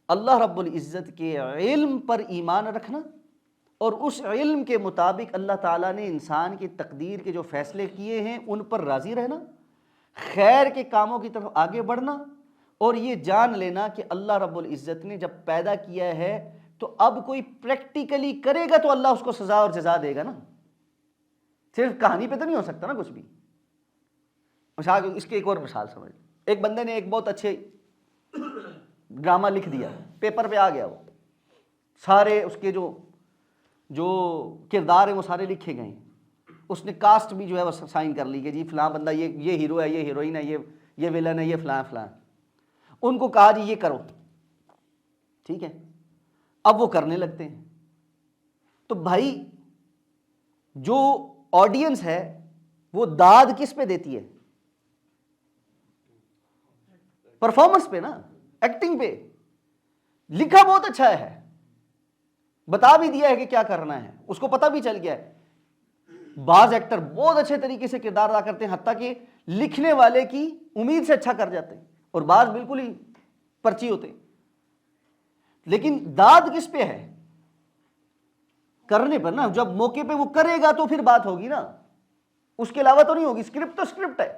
اللہ رب العزت کے علم پر ایمان رکھنا، اور اس علم کے مطابق اللہ تعالیٰ نے انسان کی تقدیر کے جو فیصلے کیے ہیں ان پر راضی رہنا، خیر کے کاموں کی طرف آگے بڑھنا، اور یہ جان لینا کہ اللہ رب العزت نے جب پیدا کیا ہے تو اب کوئی پریکٹیکلی کرے گا تو اللہ اس کو سزا اور جزا دے گا نا، صرف کہانی پہ تو نہیں ہو سکتا نا کچھ بھی. مثال اس کی ایک اور مثال سمجھ، ایک بندے نے ایک بہت اچھے ڈرامہ لکھ دیا، پیپر پہ آ گیا، وہ سارے اس کے جو کردار ہیں وہ سارے لکھے گئے ہیں، اس نے کاسٹ بھی جو ہے وہ سائن کر لی کہ جی فلاں بندہ یہ ہیرو ہے، یہ ہیروئن ہے، یہ ویلن ہے، یہ فلاں فلاں. ان کو کہا جی یہ کرو، ٹھیک ہے. اب وہ کرنے لگتے ہیں تو بھائی جو آڈینس ہے وہ داد کس پہ دیتی ہے؟ پرفارمنس پہ نا، ایکٹنگ پہ. لکھا بہت اچھا ہے، بتا بھی دیا ہے کہ کیا کرنا ہے، اس کو پتہ بھی چل گیا ہے. بعض ایکٹر بہت اچھے طریقے سے کردار ادا کرتے ہیں، حتیٰ کہ لکھنے والے کی امید سے اچھا کر جاتے ہیں، اور بعض بالکل ہی پرچی ہوتے ہیں. لیکن داد کس پہ ہے؟ کرنے پر نا. جب موقع پہ وہ کرے گا تو پھر بات ہوگی نا، اس کے علاوہ تو نہیں ہوگی. اسکرپٹ تو اسکرپٹ ہے.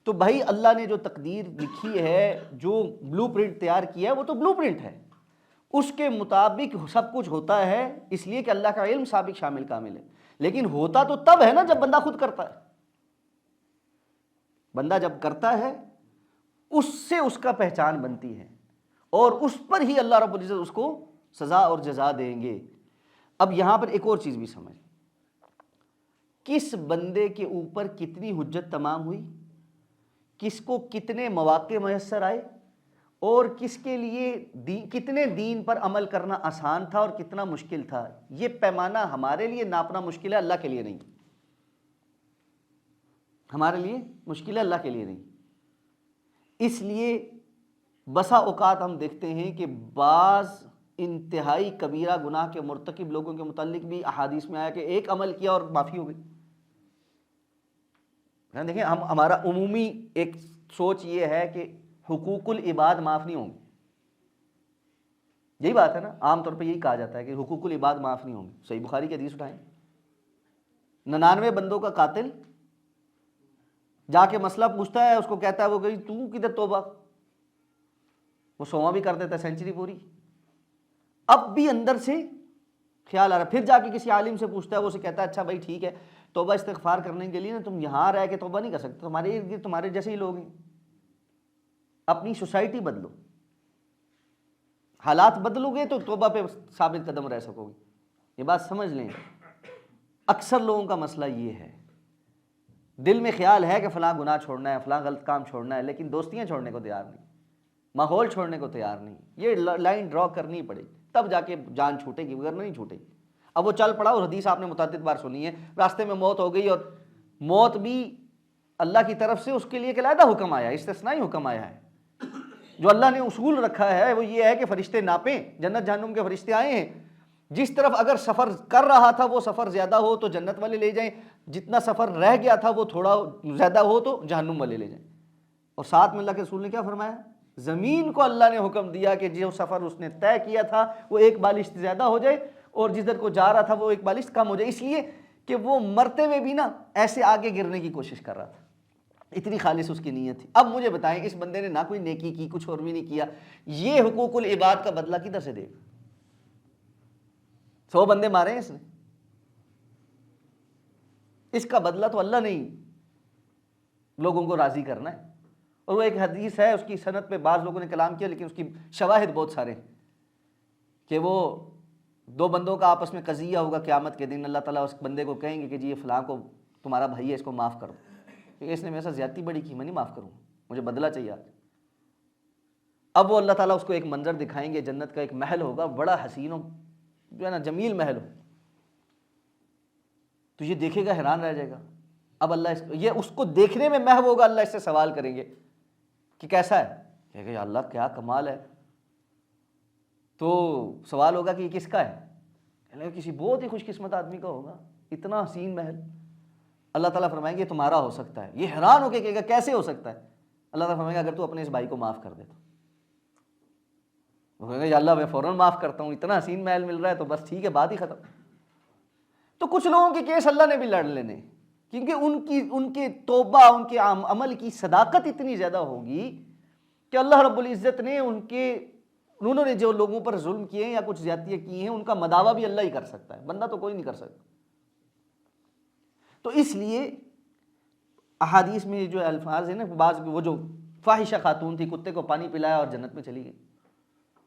تو بھائی اللہ نے جو تقدیر لکھی ہے، جو بلو پرنٹ تیار کیا ہے، وہ تو بلو پرنٹ ہے، اس کے مطابق سب کچھ ہوتا ہے، اس لیے کہ اللہ کا علم سابق شامل کامل ہے. لیکن ہوتا تو تب ہے نا جب بندہ خود کرتا ہے. بندہ جب کرتا ہے اس سے اس کا پہچان بنتی ہے، اور اس پر ہی اللہ رب العزت اس کو سزا اور جزا دیں گے. اب یہاں پر ایک اور چیز بھی سمجھ، کس بندے کے اوپر کتنی حجت تمام ہوئی، کس کو کتنے مواقع میسر آئے، اور کس کے لیے کتنے دین پر عمل کرنا آسان تھا اور کتنا مشکل تھا، یہ پیمانہ ہمارے لیے ناپنا مشکل ہے، اللہ کے لیے نہیں. ہمارے لیے مشکل ہے، اللہ کے لیے نہیں. اس لیے بسا اوقات ہم دیکھتے ہیں کہ بعض انتہائی کبیرہ گناہ کے مرتکب لوگوں کے متعلق بھی احادیث میں آیا کہ ایک عمل کیا اور معافی ہو گئی. دیکھیں ہمارا عمومی ایک سوچ یہ ہے کہ حقوق العباد معاف نہیں ہوں گے. یہی بات ہے نا، عام طور پہ یہی کہا جاتا ہے کہ حقوق العباد معاف نہیں ہوں گے. صحیح بخاری کی حدیث اٹھائیں، 99 بندوں کا قاتل جا کے مسئلہ پوچھتا ہے، اس کو کہتا ہے وہ کہ تو کدھر توبہ، وہ 100واں بھی کر دیتا ہے، سینچری پوری. اب بھی اندر سے خیال آ رہا ہے، پھر جا کے کسی عالم سے پوچھتا ہے، وہ اسے کہتا ہے اچھا بھائی ٹھیک ہے، توبہ استغفار کرنے کے لیے نا تم یہاں رہ کے توبہ نہیں کر سکتے، تمہارے ارد گرد تمہارے جیسے ہی لوگ ہیں، اپنی سوسائٹی بدلو، حالات بدلو گے تو توبہ پہ ثابت قدم رہ سکو گے. یہ بات سمجھ لیں. اکثر لوگوں کا مسئلہ یہ ہے، دل میں خیال ہے کہ فلاں گناہ چھوڑنا ہے، فلاں غلط کام چھوڑنا ہے، لیکن دوستیاں چھوڑنے کو تیار نہیں. ماحول چھوڑنے کو تیار نہیں. یہ لائن ڈرا کرنی پڑے گی تب جا کے جان چھوٹے گی, ورنہ نہیں چھوٹے گی. اب وہ چل پڑا, اور حدیث آپ نے متعدد بار سنی ہے, راستے میں موت ہو گئی, اور موت بھی اللہ کی طرف سے اس کے لیے ایک علیحدہ حکم آیا ہے, استثنائی حکم آیا ہے. جو اللہ نے اصول رکھا ہے وہ یہ ہے کہ فرشتے ناپیں, جنت جہنم کے فرشتے آئے ہیں, جس طرف اگر سفر کر رہا تھا وہ سفر زیادہ ہو تو جنت والے لے جائیں, جتنا سفر رہ گیا تھا وہ تھوڑا زیادہ ہو تو جہنم والے لے جائیں. اور ساتھ میں اللہ کے رسول نے کیا فرمایا, زمین کو اللہ نے حکم دیا کہ جو سفر اس نے طے کیا تھا وہ ایک بالشت زیادہ ہو جائے, اور جدھر کو جا رہا تھا وہ ایک بالشت کم ہو جائے, اس لیے کہ وہ مرتے ہوئے بھی نا ایسے آگے گرنے کی کوشش کر رہا تھا, اتنی خالص اس کی نیت تھی. اب مجھے بتائیں, اس بندے نے نہ کوئی نیکی کی, کچھ اور بھی نہیں کیا, یہ حقوق العباد کا بدلہ کدھر سے دے گا؟ 100 بندے مارے ہیں اس نے, اس کا بدلہ تو اللہ نے ہی لوگوں کو راضی کرنا ہے. اور وہ ایک حدیث ہے, اس کی سند پہ بعض لوگوں نے کلام کیا, لیکن اس کی شواہد بہت سارے ہیں, کہ وہ 2 بندوں کا آپس میں قضیہ ہوگا قیامت کے دن. اللہ تعالیٰ اس بندے کو کہیں گے کہ جی یہ فلاں کو تمہارا بھائی ہے, اس کو معاف کر دو, کہ اس نے میرے ساتھ زیادتی بڑی کی, میں نہیں معاف کروں, مجھے بدلہ چاہیے آج. اب وہ اللہ تعالیٰ اس کو ایک منظر دکھائیں گے, جنت کا ایک محل ہوگا بڑا حسین و جو ہے نا جمیل محل ہو, تو یہ دیکھے گا حیران رہ جائے گا. اب اللہ یہ اس کو دیکھنے میں محو ہوگا, اللہ اس سے سوال کریں گے کہ کیسا ہے, کہے گا یا اللہ کیا کمال ہے. تو سوال ہوگا کہ یہ کس کا ہے, کہے گا کسی بہت ہی خوش قسمت آدمی کا ہوگا, اتنا حسین محل. اللہ تعالیٰ فرمائیں گے یہ تمہارا ہو سکتا ہے. یہ حیران ہو کے کہے گا کیسے ہو سکتا ہے. اللہ تعالیٰ فرمائیں گے اگر تو اپنے اس بھائی کو معاف کر دے تو. وہ کہے گا یا اللہ میں فوراً معاف کرتا ہوں, اتنا حسین محل مل رہا ہے تو بس ٹھیک ہے, بات ہی ختم. تو کچھ لوگوں کے کیس اللہ نے بھی لڑ لینے, کیونکہ ان کے توبہ, ان کے عمل کی صداقت اتنی زیادہ ہوگی کہ اللہ رب العزت نے انہوں نے جو لوگوں پر ظلم کیے ہیں یا کچھ زیادتیاں کی ہیں, ان کا مداوع بھی اللہ ہی کر سکتا ہے, بندہ تو کوئی نہیں کر سکتا. تو اس لیے احادیث میں جو الفاظ ہیں نا, بعض وہ جو فاحشہ خاتون تھی, کتے کو پانی پلایا اور جنت میں چلی گئی.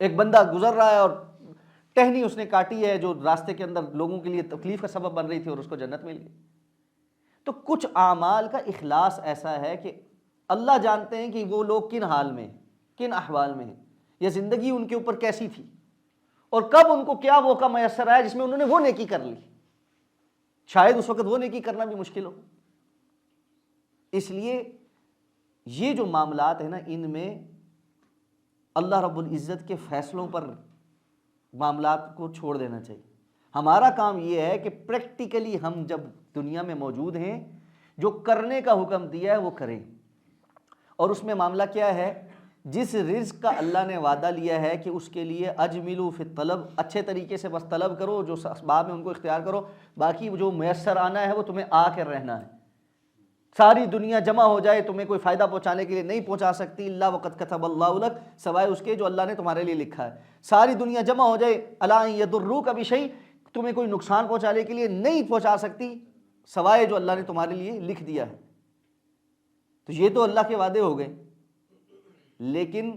ایک بندہ گزر رہا ہے اور ٹہنی اس نے کاٹی ہے جو راستے کے اندر لوگوں کے لیے تکلیف کا سبب بن رہی تھی, اور اس کو جنت مل گئی. تو کچھ اعمال کا اخلاص ایسا ہے کہ اللہ جانتے ہیں کہ وہ لوگ کن حال میں, کن احوال میں ہیں, یہ زندگی ان کے اوپر کیسی تھی, اور کب ان کو کیا موقع میسر آیا جس میں انہوں نے وہ نیکی کر لی. شاید اس وقت وہ نیکی کرنا بھی مشکل ہو. اس لیے یہ جو معاملات ہیں نا, ان میں اللہ رب العزت کے فیصلوں پر معاملات کو چھوڑ دینا چاہیے. ہمارا کام یہ ہے کہ پریکٹیکلی ہم جب دنیا میں موجود ہیں, جو کرنے کا حکم دیا ہے وہ کریں. اور اس میں معاملہ کیا ہے, جس رزق کا اللہ نے وعدہ لیا ہے کہ اس کے لیے اجملوا فی الطلب, اچھے طریقے سے بس طلب کرو, جو اسباب میں ان کو اختیار کرو, باقی جو میسر آنا ہے وہ تمہیں آ کر رہنا ہے. ساری دنیا جمع ہو جائے تمہیں کوئی فائدہ پہنچانے کے لیے نہیں پہنچا سکتی, الا وقد کتب اللہ لک, سوائے اس کے جو اللہ نے تمہارے لیے لکھا ہے. ساری دنیا جمع ہو جائے, الا ان یضروک بشیء, تمہیں کوئی نقصان پہنچانے کے لیے نہیں پہنچا سکتی سوائے جو اللہ نے تمہارے لیے لکھ دیا ہے. تو یہ تو اللہ کے وعدے ہو گئے, لیکن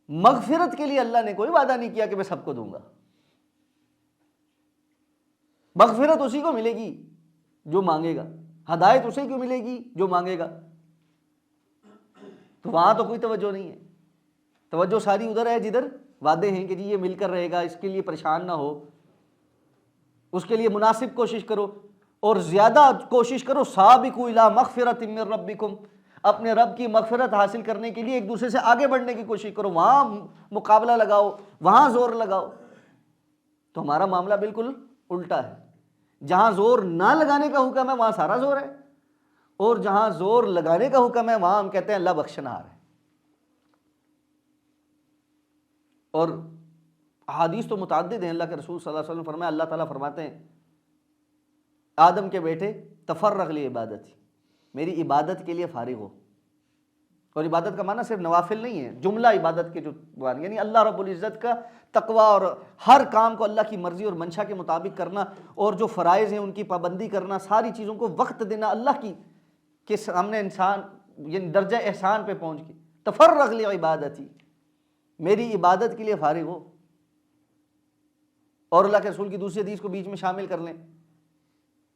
مغفرت کے لیے اللہ نے کوئی وعدہ نہیں کیا کہ میں سب کو دوں گا. مغفرت اسی کو ملے گی جو مانگے گا, ہدایت اسی کو ملے گی جو مانگے گا. تو وہاں تو کوئی توجہ نہیں ہے, توجہ ساری ادھر ہے جدھر وعدے ہیں کہ جی یہ مل کر رہے گا, اس کے لیے پریشان نہ ہو, اس کے لیے مناسب کوشش کرو, اور زیادہ کوشش کرو. سابقوا الی مغفرۃ من ربکم, اپنے رب کی مغفرت حاصل کرنے کے لیے ایک دوسرے سے آگے بڑھنے کی کوشش کرو, وہاں مقابلہ لگاؤ, وہاں زور لگاؤ. تو ہمارا معاملہ بالکل الٹا ہے, جہاں زور نہ لگانے کا حکم ہے وہاں سارا زور ہے, اور جہاں زور لگانے کا حکم ہے وہاں ہم کہتے ہیں اللہ بخشنہار ہے. اور احادیث تو متعدد ہیں. اللہ کے رسول صلی اللہ علیہ وسلم فرمایا, اللہ تعالیٰ فرماتے ہیں آدم کے بیٹے تفرغ لی عبادتی, میری عبادت کے لیے فارغ ہو. اور عبادت کا معنی صرف نوافل نہیں ہے, جملہ عبادت کے جو معنی, یعنی اللہ رب العزت کا تقویٰ اور ہر کام کو اللہ کی مرضی اور منشا کے مطابق کرنا, اور جو فرائض ہیں ان کی پابندی کرنا, ساری چیزوں کو وقت دینا اللہ کی کے سامنے. انسان یعنی درجہ احسان پہ پہنچ کے تفرغ لی عبادتی, میری عبادت کے لیے فارغ ہو. اور اللہ کے رسول کی دوسری حدیث کو بیچ میں شامل کر لیں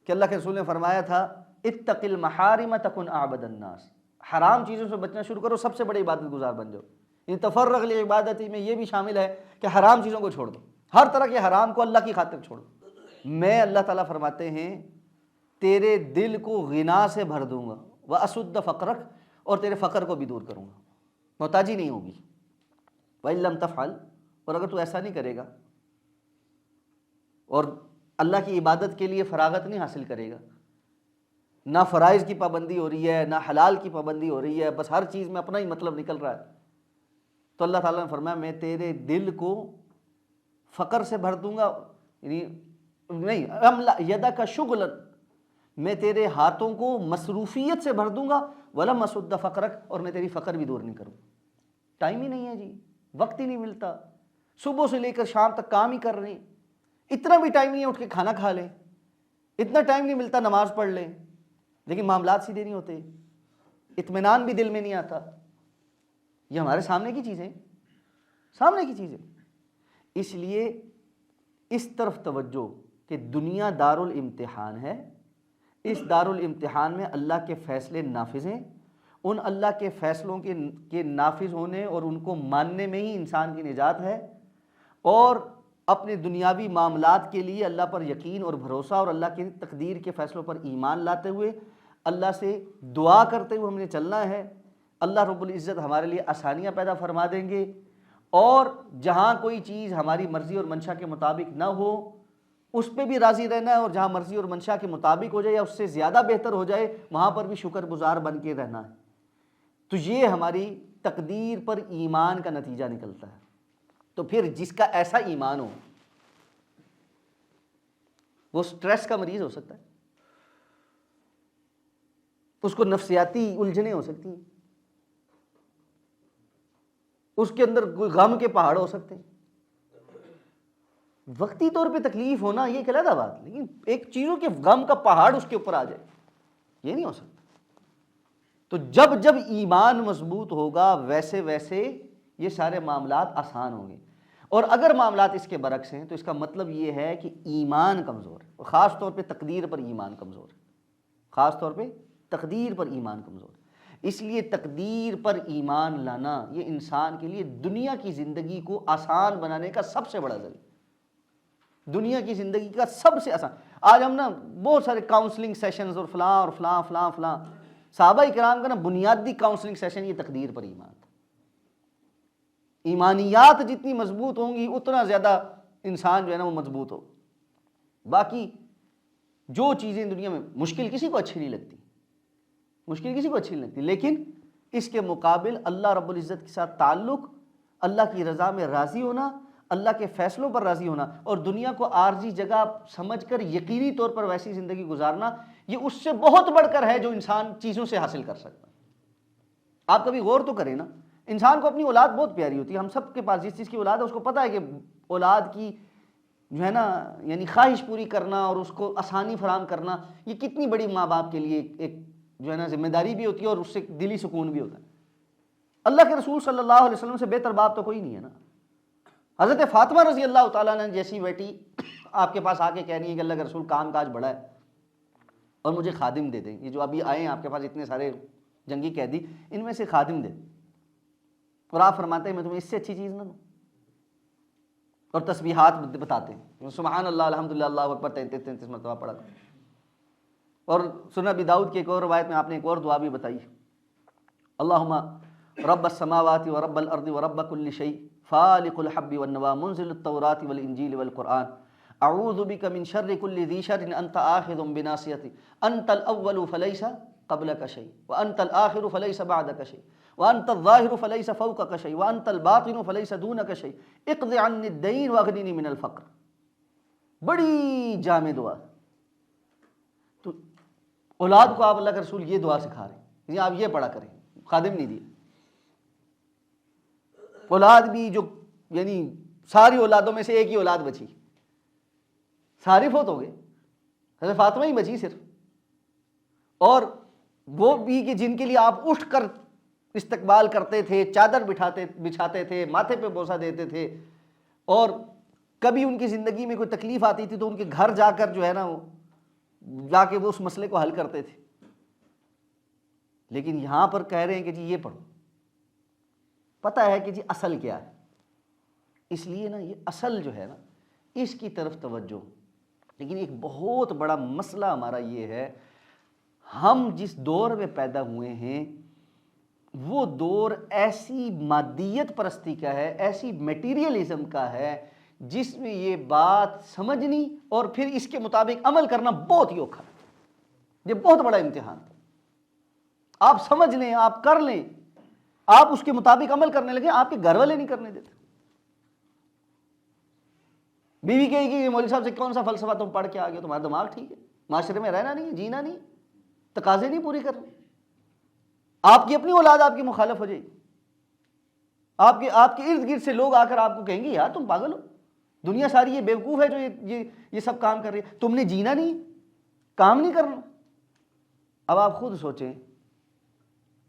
کہ اللہ کے رسول نے فرمایا تھا اتق المحارم تکن اعبد الناس, حرام چیزوں سے بچنا شروع کرو، سب سے بڑے عبادت گزار بن جاؤ۔ یہ تفرغ لعبادتی میں یہ بھی شامل ہے کہ حرام چیزوں کو چھوڑ دو، ہر طرح کے حرام کو اللہ کی خاطر چھوڑ دو۔ میں اللہ تعالیٰ فرماتے ہیں تیرے دل کو غنا سے بھر دوں گا، وَأَسُدَّ فَقْرَكَ، اور تیرے فقر کو بھی دور کروں گا، محتاجی نہیں ہوگی۔ وَإِن لَمْ تَفْعَلْ، اور اگر تو ایسا نہیں کرے گا اور اللہ کی عبادت کے لیے فراغت نہیں حاصل کرے گا، نہ فرائض کی پابندی ہو رہی ہے، نہ حلال کی پابندی ہو رہی ہے، بس ہر چیز میں اپنا ہی مطلب نکل رہا ہے، تو اللہ تعالیٰ نے فرمایا میں تیرے دل کو فقر سے بھر دوں گا، یعنی نہیں املا یدک شغلا، میں تیرے ہاتھوں کو مصروفیت سے بھر دوں گا، ولم اسد فقرک، اور میں تیری فقر بھی دور نہیں کروں۔ ٹائم ہی نہیں ہے جی، وقت ہی نہیں ملتا، صبح سے لے کر شام تک کام ہی کر رہے ہیں، اتنا بھی ٹائم نہیں ہے اٹھ کے کھانا کھا لیں، اتنا ٹائم نہیں ملتا نماز پڑھ لیں، لیکن معاملات سیدھے نہیں ہوتے، اطمینان بھی دل میں نہیں آتا۔ یہ ہمارے سامنے کی چیزیں، سامنے کی چیزیں۔ اس لیے اس طرف توجہ کہ دنیا دارالامتحان ہے، اس دارالامتحان میں اللہ کے فیصلے نافذ ہیں، ان اللہ کے فیصلوں کے نافذ ہونے اور ان کو ماننے میں ہی انسان کی نجات ہے، اور اپنے دنیاوی معاملات کے لیے اللہ پر یقین اور بھروسہ اور اللہ کی تقدیر کے فیصلوں پر ایمان لاتے ہوئے اللہ سے دعا کرتے ہوئے ہم نے چلنا ہے۔ اللہ رب العزت ہمارے لیے آسانیاں پیدا فرما دیں گے، اور جہاں کوئی چیز ہماری مرضی اور منشا کے مطابق نہ ہو اس پہ بھی راضی رہنا ہے، اور جہاں مرضی اور منشا کے مطابق ہو جائے یا اس سے زیادہ بہتر ہو جائے وہاں پر بھی شکر گزار بن کے رہنا ہے۔ تو یہ ہماری تقدیر پر ایمان کا نتیجہ نکلتا ہے۔ تو پھر جس کا ایسا ایمان ہو وہ سٹریس کا مریض ہو سکتا ہے، اس کو نفسیاتی الجھنیں ہو سکتی ہیں، اس کے اندر کوئی غم کے پہاڑ ہو سکتے ہیں، وقتی طور پہ تکلیف ہونا یہ ایک علیحدہ بات، لیکن ایک چیزوں کے غم کا پہاڑ اس کے اوپر آ جائے یہ نہیں ہو سکتا۔ تو جب جب ایمان مضبوط ہوگا ویسے ویسے یہ سارے معاملات آسان ہوں گے، اور اگر معاملات اس کے برعکس ہیں تو اس کا مطلب یہ ہے کہ ایمان کمزور ہے، اور خاص طور پہ تقدیر پر ایمان کمزور ہے، خاص طور پہ تقدیر پر ایمان کمزور ہے۔ اس لیے تقدیر پر ایمان لانا یہ انسان کے لیے دنیا کی زندگی کو آسان بنانے کا سب سے بڑا ذریعہ، دنیا کی زندگی کا سب سے آسان۔ آج ہم نا بہت سارے کاؤنسلنگ سیشنز اور فلاں اور فلاں فلاں فلاں، صحابہ کرام کا نا بنیادی کاؤنسلنگ سیشن یہ تقدیر پر ایمان تھا۔ ایمانیات جتنی مضبوط ہوں گی اتنا زیادہ انسان جو ہے نا وہ مضبوط ہو۔ باقی جو چیزیں دنیا میں مشکل کسی کو اچھی نہیں لگتی، مشکل کسی کو اچھی نہیں لگتی، لیکن اس کے مقابل اللہ رب العزت کے ساتھ تعلق، اللہ کی رضا میں راضی ہونا، اللہ کے فیصلوں پر راضی ہونا، اور دنیا کو عارضی جگہ سمجھ کر یقینی طور پر ویسی زندگی گزارنا، یہ اس سے بہت بڑھ کر ہے جو انسان چیزوں سے حاصل کر سکتا ہے۔ آپ کبھی غور تو کریں نا، انسان کو اپنی اولاد بہت پیاری ہوتی ہے، ہم سب کے پاس جس چیز کی اولاد ہے اس کو پتہ ہے کہ اولاد کی جو ہے نا یعنی خواہش پوری کرنا اور اس کو آسانی فراہم کرنا یہ کتنی بڑی ماں باپ کے لیے ایک جو ہے نا ذمہ داری بھی ہوتی ہے، اور اس سے دلی سکون بھی ہوتا ہے۔ اللہ کے رسول صلی اللہ علیہ وسلم سے بہتر باپ تو کوئی نہیں ہے نا۔ حضرت فاطمہ رضی اللہ تعالیٰ عنہ جیسی بیٹی آپ کے پاس آ کے کہہ رہی ہے کہ اللہ کے رسول کام کاج بڑا ہے اور مجھے خادم دے دیں، یہ جو ابھی آئے ہیں آپ کے پاس اتنے سارے جنگی قیدی، ان میں سے خادم دے، اور آپ فرماتے ہیں میں تمہیں اس سے اچھی چیز نہ دوں، اور تسبیحات بتاتے ہیں سبحان اللہ الحمدللہ اللہ اکبر 33 مرتبہ پڑھا۔ اور سنن ابی داؤد کی ایک اور روایت میں آپ نے ایک اور دعا بھی بتائی، اللہم رب السماوات ورب الارض ورب کل شیء فالق الحب والنوا منزل التوراۃ والانجیل والقرآن اعوذ بک من شر کل ذی شر انت آخذ بناصیتی انت الاول فلیس قبلک شیء وانت الآخر فلیس بعدک شیء وانت الظاہر فلیس فوقک شیء وانت الباطن فلیس دونک شیء اقض عنی الدین واغننی من الفقر۔ بڑی جامع دعا۔ تو اولاد کو آپ اللہ کے رسول یہ دعا سکھا رہے ہیں، یہ آپ یہ پڑھا کریں، خادم نہیں دیے۔ اولاد بھی جو یعنی ساری اولادوں میں سے ایک ہی اولاد بچی، سارے فوت ہو گئے، حضرت فاطمہ ہی بچی صرف، اور وہ بھی کہ جن کے لیے آپ اٹھ کر استقبال کرتے تھے، چادر بچھاتے تھے، ماتھے پہ بوسہ دیتے تھے، اور کبھی ان کی زندگی میں کوئی تکلیف آتی تھی تو ان کے گھر جا کر جو ہے نا وہ جا کے وہ اس مسئلے کو حل کرتے تھے۔ لیکن یہاں پر کہہ رہے ہیں کہ جی یہ پڑھو. پتہ ہے کہ جی اصل کیا ہے. اس لیے نا یہ اصل جو ہے نا اس کی طرف توجہ. لیکن ایک بہت بڑا مسئلہ ہمارا یہ ہے، ہم جس دور میں پیدا ہوئے ہیں وہ دور ایسی مادیت پرستی کا ہے، ایسی میٹیریلزم کا ہے، جس میں یہ بات سمجھنی اور پھر اس کے مطابق عمل کرنا بہت ہی اوکھا. یہ بہت بڑا امتحان تھا. آپ سمجھ لیں، آپ کر لیں، آپ اس کے مطابق عمل کرنے لگے، آپ کے گھر والے نہیں کرنے دیتے. بیوی کہے گی مولوی صاحب سے کون سا فلسفہ تم پڑھ کے آ گئے، تمہارا دماغ ٹھیک ہے، معاشرے میں رہنا نہیں ہے، جینا نہیں، تقاضے نہیں پوری کرنے. آپ کی اپنی اولاد آپ کی مخالف ہو جائے گی. آپ کے ارد گرد سے لوگ آ کر آپ کو کہیں گے یار تم پاگل ہو، دنیا ساری یہ بیوقوف ہے جو یہ سب کام کر رہی ہے، تم نے جینا نہیں، کام نہیں کرنا. اب آپ خود سوچیں،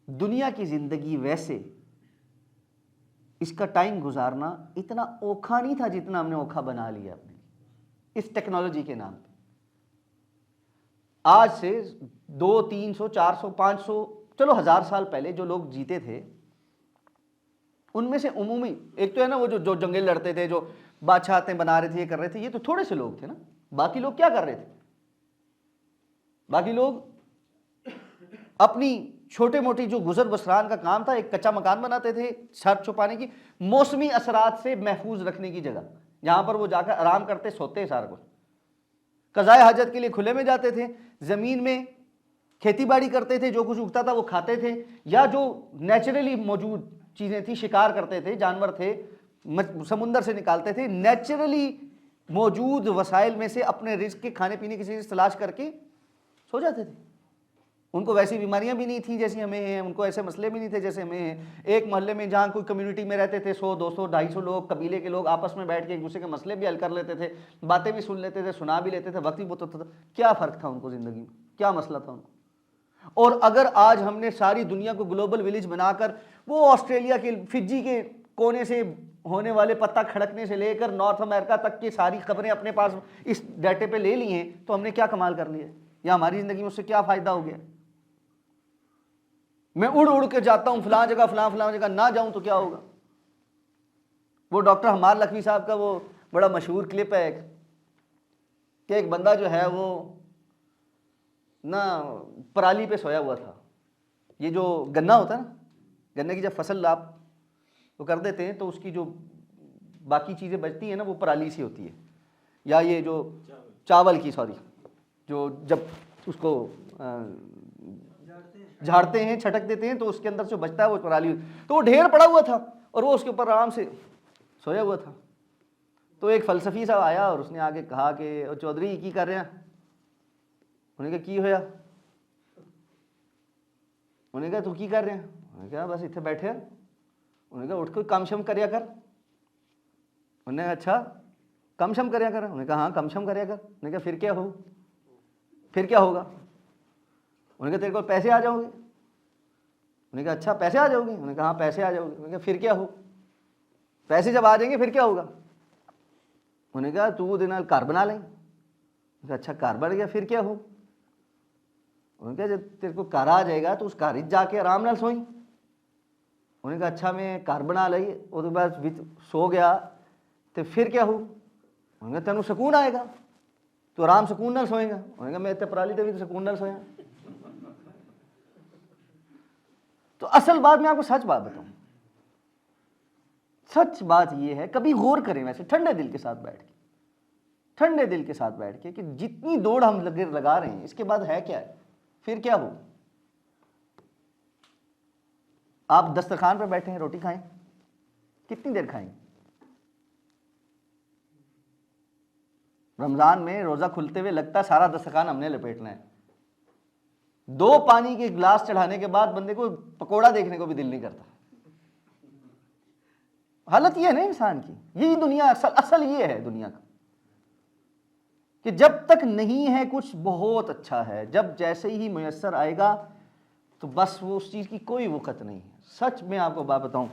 دنیا کی زندگی ویسے اس کا ٹائم گزارنا اتنا اوکھا نہیں تھا جتنا ہم نے اوکھا بنا لیا اپنے اس ٹیکنالوجی کے نام پہ. آج سے 200 300 400 500 چلو 1000 سال پہلے جو لوگ جیتے تھے ان میں سے عمومی ایک تو ہے نا وہ جو جنگیں لڑتے تھے، جو بادشاہتیں بنا رہے تھے، یہ کر رہے تھے، یہ تو تھوڑے سے لوگ تھے نا. باقی لوگ کیا کر رہے تھے؟ باقی لوگ اپنی چھوٹے موٹی جو گزر بسران کا کام تھا، ایک کچا مکان بناتے تھے چھت چھپانے کی، موسمی اثرات سے محفوظ رکھنے کی جگہ، جہاں پر وہ جا کر آرام کرتے سوتے سارا کچھ. قضائے حاجت کے لیے کھلے میں جاتے تھے، زمین میں کھیتی باڑی کرتے تھے، جو کچھ اگتا تھا وہ کھاتے تھے، یا جو نیچرلی موجود چیزیں تھیں شکار کرتے تھے، جانور تھے سمندر سے نکالتے تھے، نیچرلی موجود وسائل میں سے اپنے رزق کے کھانے پینے کی چیز تلاش کر کے سو جاتے تھے. ان کو ویسی بیماریاں بھی نہیں تھیں جیسی ہمیں ہیں، ان کو ایسے مسئلے بھی نہیں تھے جیسے ہمیں ہیں. ایک محلے میں جہاں کوئی کمیونٹی میں رہتے تھے 100 200 250 لوگ، قبیلے کے لوگ آپس میں بیٹھ کے ایک دوسرے کے مسئلے بھی حل کر لیتے تھے، باتیں بھی سن لیتے تھے، سنا بھی لیتے تھے، وقت بھی بہت ہوتا تھا. کیا فرق تھا ان کو زندگی میں؟ کیا مسئلہ تھا ان کو؟ اور اگر آج ہم نے ساری دنیا کو گلوبل ولیج بنا کر وہ آسٹریلیا کے فجی کے کونے سے ہونے والے پتہ کھڑکنے سے لے کر نارتھ امریکہ تک کی ساری خبریں اپنے پاس اس ڈیٹے پہ لے لی ہیں، تو ہم نے کیا کمال کر لیا ہے؟ یا ہماری زندگی میں اس سے کیا فائدہ ہو گیا؟ میں اڑ کے جاتا ہوں فلاں جگہ فلاں جگہ، نہ جاؤں تو کیا ہوگا؟ وہ ڈاکٹر حمار لکھوی صاحب کا وہ بڑا مشہور کلپ ہے کہ ایک بندہ جو ہے وہ نہ پرالی پہ سویا ہوا تھا. یہ جو گنا ہوتا ہے نا، گنے کی جب فصل آپ وہ کر دیتے ہیں تو اس کی جو باقی چیزیں بچتی ہیں نا وہ پرالی سی ہوتی ہے، یا یہ جو چاول کی جو جب اس کو جھاڑتے ہیں چھٹک دیتے ہیں تو اس کے اندر جو بچتا ہے وہ پرالی، تو وہ ڈھیر پڑا ہوا تھا اور وہ اس کے اوپر آرام سے سویا ہوا تھا. تو ایک فلسفی صاحب آیا اور اس نے آگے کہا کہ چودھری کی کر رہے ہیں؟ انہوں نے کہا کی ہویا؟ انہوں نے کہا تو کی کر رہے ہیں؟ انہوں نے کہا بس اتنے بیٹھے ہیں. انہوں نے کہا اٹھ کوئی کام شم کریا کر. انہوں نے کہا اچھا کم شم کریا کر؟ انہوں نے کہا ہاں کم شم کریا کر. انہوں نے کہا پھر کیا ہو؟ پھر کیا ہوگا؟ انہوں نے کہا تیرے کو پیسے آ جاؤ گے. انہوں نے کہا اچھا پیسے آ جاؤ گے؟ انہوں نے کہا ہاں پیسے آ جاؤ گے. انہوں نے کہا پھر کیا ہو؟ پیسے جب آ جائیں گے پھر کیا ہوگا؟ انہوں نے کہا تو وہ دن گھر بنا لیں. انہوں نے کہا اچھا گھر بن گیا پھر کیا ہو؟ انہوں نے کہا جب تیرے کو گھر آ جائے گا تو اس گھر جا کے آرام نال سوئیں. انہوں نے کہا اچھا میں گھر بنا لئی اس کے بعد سو گیا تو پھر کیا ہو؟ انہوں نے کہا تینوں سکون آئے گا، تو آرام سکون نال سوئیں گا. انہوں نے کہا میں اتنے پرالی تے بھی سکون نال سویا. تو اصل بات میں آپ کو سچ بات بتاؤں، سچ بات یہ ہے، کبھی غور کریں ویسے ٹھنڈے دل کے ساتھ بیٹھ کے کہ جتنی دوڑ ہم لگا رہے ہیں اس کے بعد ہے کیا ہے؟ پھر کیا ہو؟ آپ دسترخوان پہ بیٹھے ہیں، روٹی کھائیں، کتنی دیر کھائیں؟ رمضان میں روزہ کھلتے ہوئے لگتا ہے سارا دسترخوان ہم نے لپیٹنا ہے. 2 پانی کے گلاس چڑھانے کے بعد بندے کو پکوڑا دیکھنے کو بھی دل نہیں کرتا. حالت یہ ہے نا انسان کی، یہی دنیا اصل یہ ہے دنیا کا کہ جب تک نہیں ہے کچھ بہت اچھا ہے، جب جیسے ہی میسر آئے گا تو بس وہ اس چیز کی کوئی وقت نہیں ہے. سچ میں آپ کو بات بتاؤں،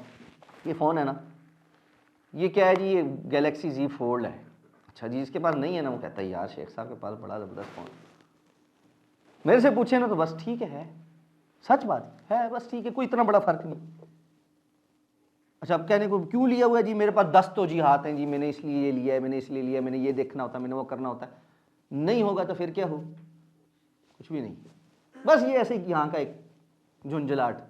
یہ فون ہے نا، یہ کیا ہے جی؟ یہ گیلیکسی Z Fold ہے. اچھا جی اس کے پاس نہیں ہے نا؟ وہ کہتا ہے یار شیخ صاحب کے پاس بڑا زبردست فون. میرے سے پوچھیں نا تو بس ٹھیک ہے سچ بات ہے، بس ٹھیک ہے، کوئی اتنا بڑا فرق نہیں۔ اچھا اب کہنے کو کیوں لیا ہوا ہے جی، میرے پاس 10 توجیہات ہیں جی، میں نے اس لیے یہ لیا ہے، میں نے اس لیے لیا ہے، میں نے یہ دیکھنا ہوتا ہے، میں نے وہ کرنا ہوتا ہے۔ نہیں ہوگا تو پھر کیا ہو؟ کچھ بھی نہیں، بس یہ ایسے یہاں کا ایک جھنجھلاٹ۔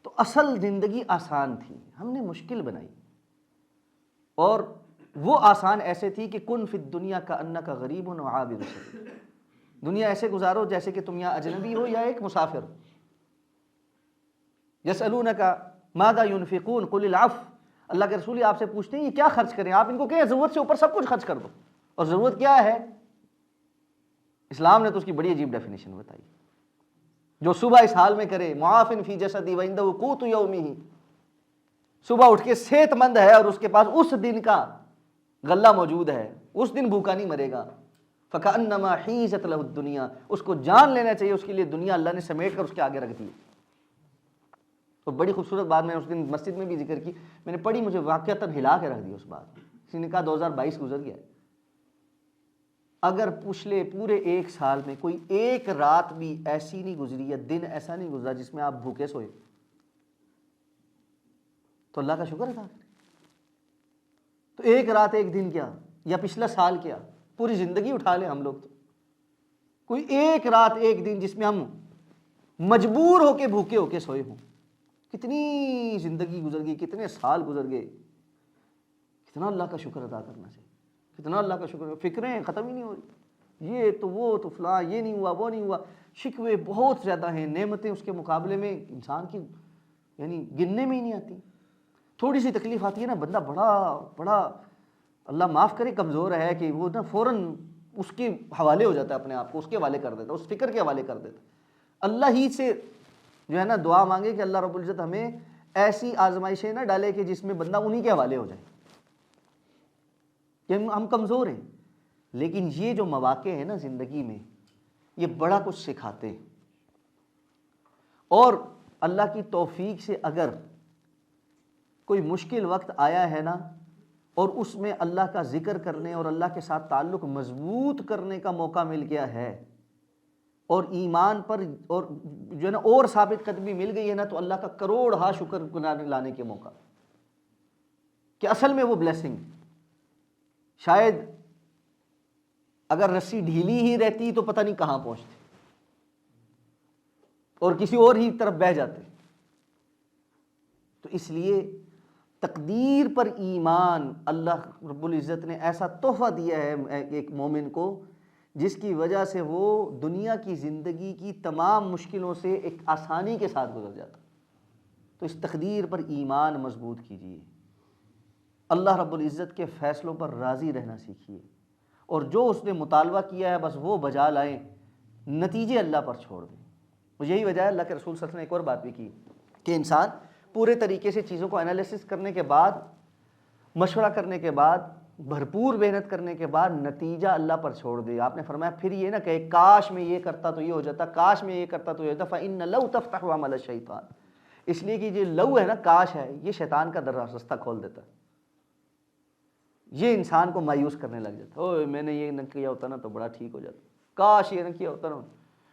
تو اصل زندگی آسان تھی، ہم نے مشکل بنائی، اور وہ آسان ایسے تھی کہ کن فی الدنیا کأنک غریب و عابر سبیل، دنیا ایسے گزارو جیسے کہ تم یہاں اجنبی ہو یا ایک مسافر ہو۔ یسألونک ماذا ينفقون قل العفو، اللہ کے رسول آپ سے پوچھتے ہیں یہ کیا خرچ کریں، آپ ان کو کہیں ضرورت سے اوپر سب کچھ خرچ کر دو۔ اور ضرورت کیا ہے؟ اسلام نے تو اس کی بڑی عجیب ڈیفینیشن بتائی، جو صبح اس حال میں کرے معافن فی جسدی وعندہ قوت یومہ، صبح اٹھ کے صحت مند ہے اور اس کے پاس اس دن کا غلہ موجود ہے، اس دن بھوکا نہیں مرے گا، فکأنما حیزت لہ الدنیا، اس کو جان لینا چاہیے اس کے لیے دنیا اللہ نے سمیٹ کر اس کے آگے رکھ دی۔ اور بڑی خوبصورت بات میں اس دن مسجد میں بھی ذکر کی، میں نے پڑھی، مجھے واقعتاً ہلا کے رکھ دی اس بات۔ کسی نے کہا 2022 گزر گیا ہے، اگر پچھلے پورے ایک سال میں کوئی ایک رات بھی ایسی نہیں گزری یا دن ایسا نہیں گزرا جس میں آپ بھوکے سوئے، تو اللہ کا شکر ادا کریں۔ تو ایک رات ایک دن کیا، یا پچھلا سال کیا، پوری زندگی اٹھا لیں ہم لوگ، تو کوئی ایک رات ایک دن جس میں ہم مجبور ہو کے بھوکے ہو کے سوئے ہوں، کتنی زندگی گزر گئی، کتنے سال گزر گئے، کتنا اللہ کا شکر ادا کرنا چاہیے، کتنا اللہ کا شکر۔ فکریں ختم ہی نہیں ہو رہی، یہ تو وہ تو فلاں، یہ نہیں ہوا وہ نہیں ہوا، شکوے بہت زیادہ ہیں، نعمتیں اس کے مقابلے میں انسان کی یعنی گننے میں ہی نہیں آتی۔ تھوڑی سی تکلیف آتی ہے نا، بندہ بڑا اللہ معاف کرے کمزور ہے کہ وہ نا فوراً اس کے حوالے ہو جاتا ہے، اپنے آپ کو اس کے حوالے کر دیتا ہے، اس فکر کے حوالے کر دیتا ہے۔ اللہ ہی سے جو ہے نا دعا مانگے کہ اللہ رب العزت ہمیں ایسی آزمائشیں نہ ڈالے کہ جس میں بندہ انہی کے حوالے ہو جائے، کہ ہم کمزور ہیں۔ لیکن یہ جو مواقع ہیں نا زندگی میں، یہ بڑا کچھ سکھاتے ہیں، اور اللہ کی توفیق سے اگر کوئی مشکل وقت آیا ہے نا، اور اس میں اللہ کا ذکر کرنے اور اللہ کے ساتھ تعلق مضبوط کرنے کا موقع مل گیا ہے، اور ایمان پر اور جو ہے نا اور ثابت قدمی مل گئی ہے نا، تو اللہ کا کروڑ ہا شکر لانے کے موقع، کہ اصل میں وہ بلیسنگ شاید اگر رسی ڈھیلی ہی رہتی تو پتہ نہیں کہاں پہنچتی اور کسی اور ہی طرف بہہ جاتے۔ تو اس لیے تقدیر پر ایمان اللہ رب العزت نے ایسا تحفہ دیا ہے ایک مومن کو، جس کی وجہ سے وہ دنیا کی زندگی کی تمام مشکلوں سے ایک آسانی کے ساتھ گزر جاتا۔ تو اس تقدیر پر ایمان مضبوط کیجیے، اللہ رب العزت کے فیصلوں پر راضی رہنا سیکھیے، اور جو اس نے مطالبہ کیا ہے بس وہ بجا لائیں، نتیجے اللہ پر چھوڑ دیں۔ اور یہی وجہ ہے اللہ کے رسول صلی اللہ علیہ وسلم نے ایک اور بات بھی کی کہ انسان پورے طریقے سے چیزوں کو انالیسس کرنے کے بعد، مشورہ کرنے کے بعد، بھرپور محنت کرنے کے بعد نتیجہ اللہ پر چھوڑ دے۔ آپ نے فرمایا پھر یہ نہ کہے کاش میں یہ کرتا تو یہ ہو جاتا، کاش میں یہ کرتا تو یہ ہو جاتا، فَإِنَّ لَوْ تَفْتَحُ عَمَلَ الشَّيْطَانِ، اس لیے کہ یہ لو ہے نا، کاش ہے، یہ شیطان کا راستہ کھول دیتا ہے، یہ انسان کو مایوس کرنے لگ جاتا ہے، اوہ میں نے یہ نہ کیا ہوتا نا تو بڑا ٹھیک ہو جاتا، کاش یہ نہ کیا ہوتا نا۔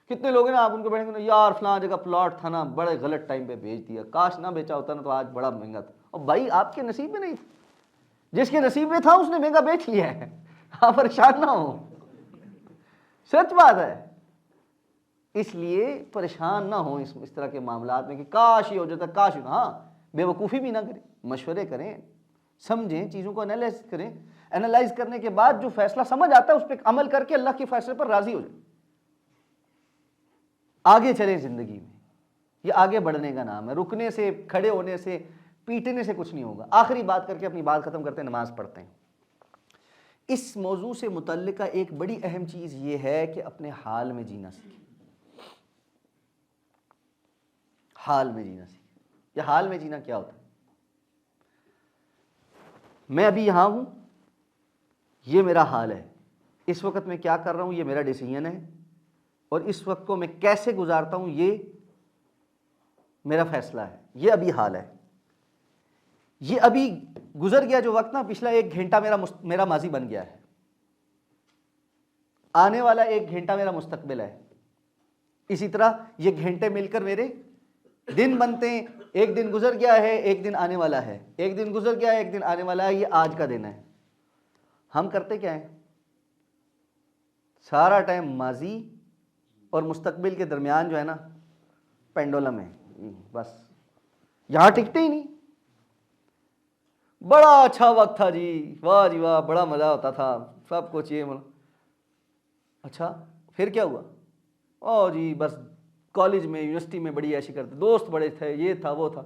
کتنے لوگ ہیں نا، آپ ان کو بیٹھیں گے یار فلاں جگہ پلاٹ تھا نا، بڑے غلط ٹائم پہ بیچ دیا، کاش نہ بیچا ہوتا نا تو آج بڑا مہنگا تھا۔ اور بھائی آپ کے نصیب میں نہیں تھا، جس کے نصیب میں تھا اس نے مہنگا بیچ لیا ہے، آپ پریشان نہ ہو، سچ بات ہے۔ اس لیے پریشان نہ ہو اس طرح کے معاملات میں کہ کاش یہ ہو جاتا، کاش۔ ہاں بے وقوفی بھی نہ کریں، مشورے کریں، سمجھیں، چیزوں کو انالائز کریں، انالائز کرنے کے بعد جو فیصلہ سمجھ آتا ہے اس پہ عمل کر کے اللہ کے فیصلے پر راضی ہو جائیں، آگے چلیں زندگی میں۔ یہ آگے بڑھنے کا نام ہے، رکنے سے، کھڑے ہونے سے، پیٹنے سے کچھ نہیں ہوگا۔ آخری بات کر کے اپنی بات ختم کرتے ہیں، نماز پڑھتے ہیں۔ اس موضوع سے متعلقہ ایک بڑی اہم چیز یہ ہے کہ اپنے حال میں جینا سیکھیں، حال میں جینا سیکھیں۔ یہ حال میں جینا کیا ہوتا ہے؟ میں ابھی یہاں ہوں، یہ میرا حال ہے، اس وقت میں کیا کر رہا ہوں یہ میرا ڈیسیژن ہے، اور اس وقت کو میں کیسے گزارتا ہوں یہ میرا فیصلہ ہے۔ یہ ابھی حال ہے، یہ ابھی گزر گیا جو وقت نا، پچھلا 1 گھنٹہ میرا ماضی بن گیا ہے، آنے والا 1 گھنٹہ میرا مستقبل ہے۔ اسی طرح یہ گھنٹے مل کر میرے دن بنتے ہیں. ایک دن گزر گیا ہے، ایک دن آنے والا ہے، ایک دن گزر گیا ہے، ایک دن آنے والا ہے. یہ آج کا دن ہے. ہم کرتے کیا ہیں؟ سارا ٹائم ماضی اور مستقبل کے درمیان جو ہے نا پینڈولم ہے. بس یہاں ٹکتے ہی نہیں. بڑا اچھا وقت تھا جی، واہ جی واہ، بڑا مزہ ہوتا تھا، سب کچھ یہ اچھا پھر کیا ہوا؟ او جی بس کالج میں یونیورسٹی میں بڑی عیشی کرتے، دوست بڑے تھے، یہ تھا وہ تھا.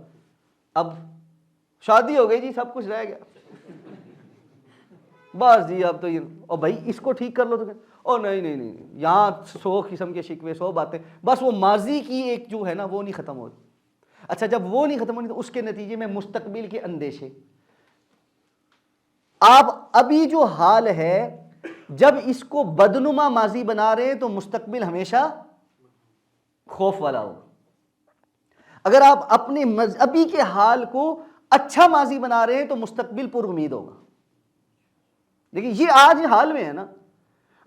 اب شادی ہو گئی جی، سب کچھ رہ گیا. بس جی اب تو یہ، اور بھائی اس کو ٹھیک کر لو تو او نہیں نہیں نہیں، یہاں 100 قسم کے شکوے، 100 باتیں. بس وہ ماضی کی ایک جو ہے نا وہ نہیں ختم ہوتی. اچھا جب وہ نہیں ختم ہونی تو اس کے نتیجے میں مستقبل کے اندیشے. آپ ابھی جو حال ہے جب اس کو بدنما ماضی بنا رہے ہیں تو مستقبل ہمیشہ خوف والا ہوگا. اگر آپ اپنے ابھی کے حال کو اچھا ماضی بنا رہے ہیں تو مستقبل پر امید ہوگا. لیکن یہ آج حال میں ہے نا،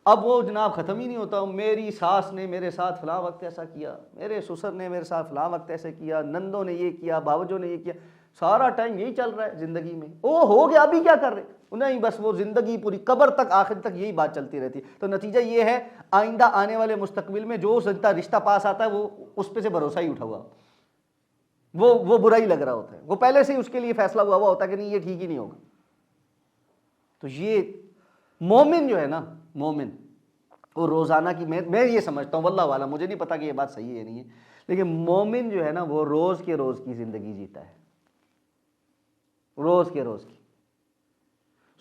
اب وہ جناب ختم ہی نہیں ہوتا. میری ساس نے میرے ساتھ فلاں وقت ایسا کیا، میرے سسر نے میرے ساتھ فلاں وقت ایسے کیا، نندوں نے یہ کیا، باوجوں نے یہ کیا. سارا ٹائم یہی چل رہا ہے زندگی میں. او ہو گیا، ابھی کیا کر رہے؟ نہیں، بس وہ زندگی پوری قبر تک، آخر تک یہی بات چلتی رہتی. تو نتیجہ یہ ہے آئندہ آنے والے مستقبل میں جو رشتہ پاس آتا ہے وہ اس پہ سے بھروسہ ہی اٹھا ہوا، وہ برا ہی لگ رہا ہوتا ہے. وہ پہلے سے ہی اس کے لیے فیصلہ ہوا ہوتا ہے کہ نہیں یہ ٹھیک ہی نہیں ہوگا. تو یہ مومن جو ہے نا، مومن وہ روزانہ کی، میں یہ سمجھتا ہوں واللہ والا، مجھے نہیں پتا کہ یہ بات صحیح ہے نہیں ہے، لیکن مومن جو ہے نا وہ روز کے روز کی زندگی جیتا ہے. روز کے روز کی.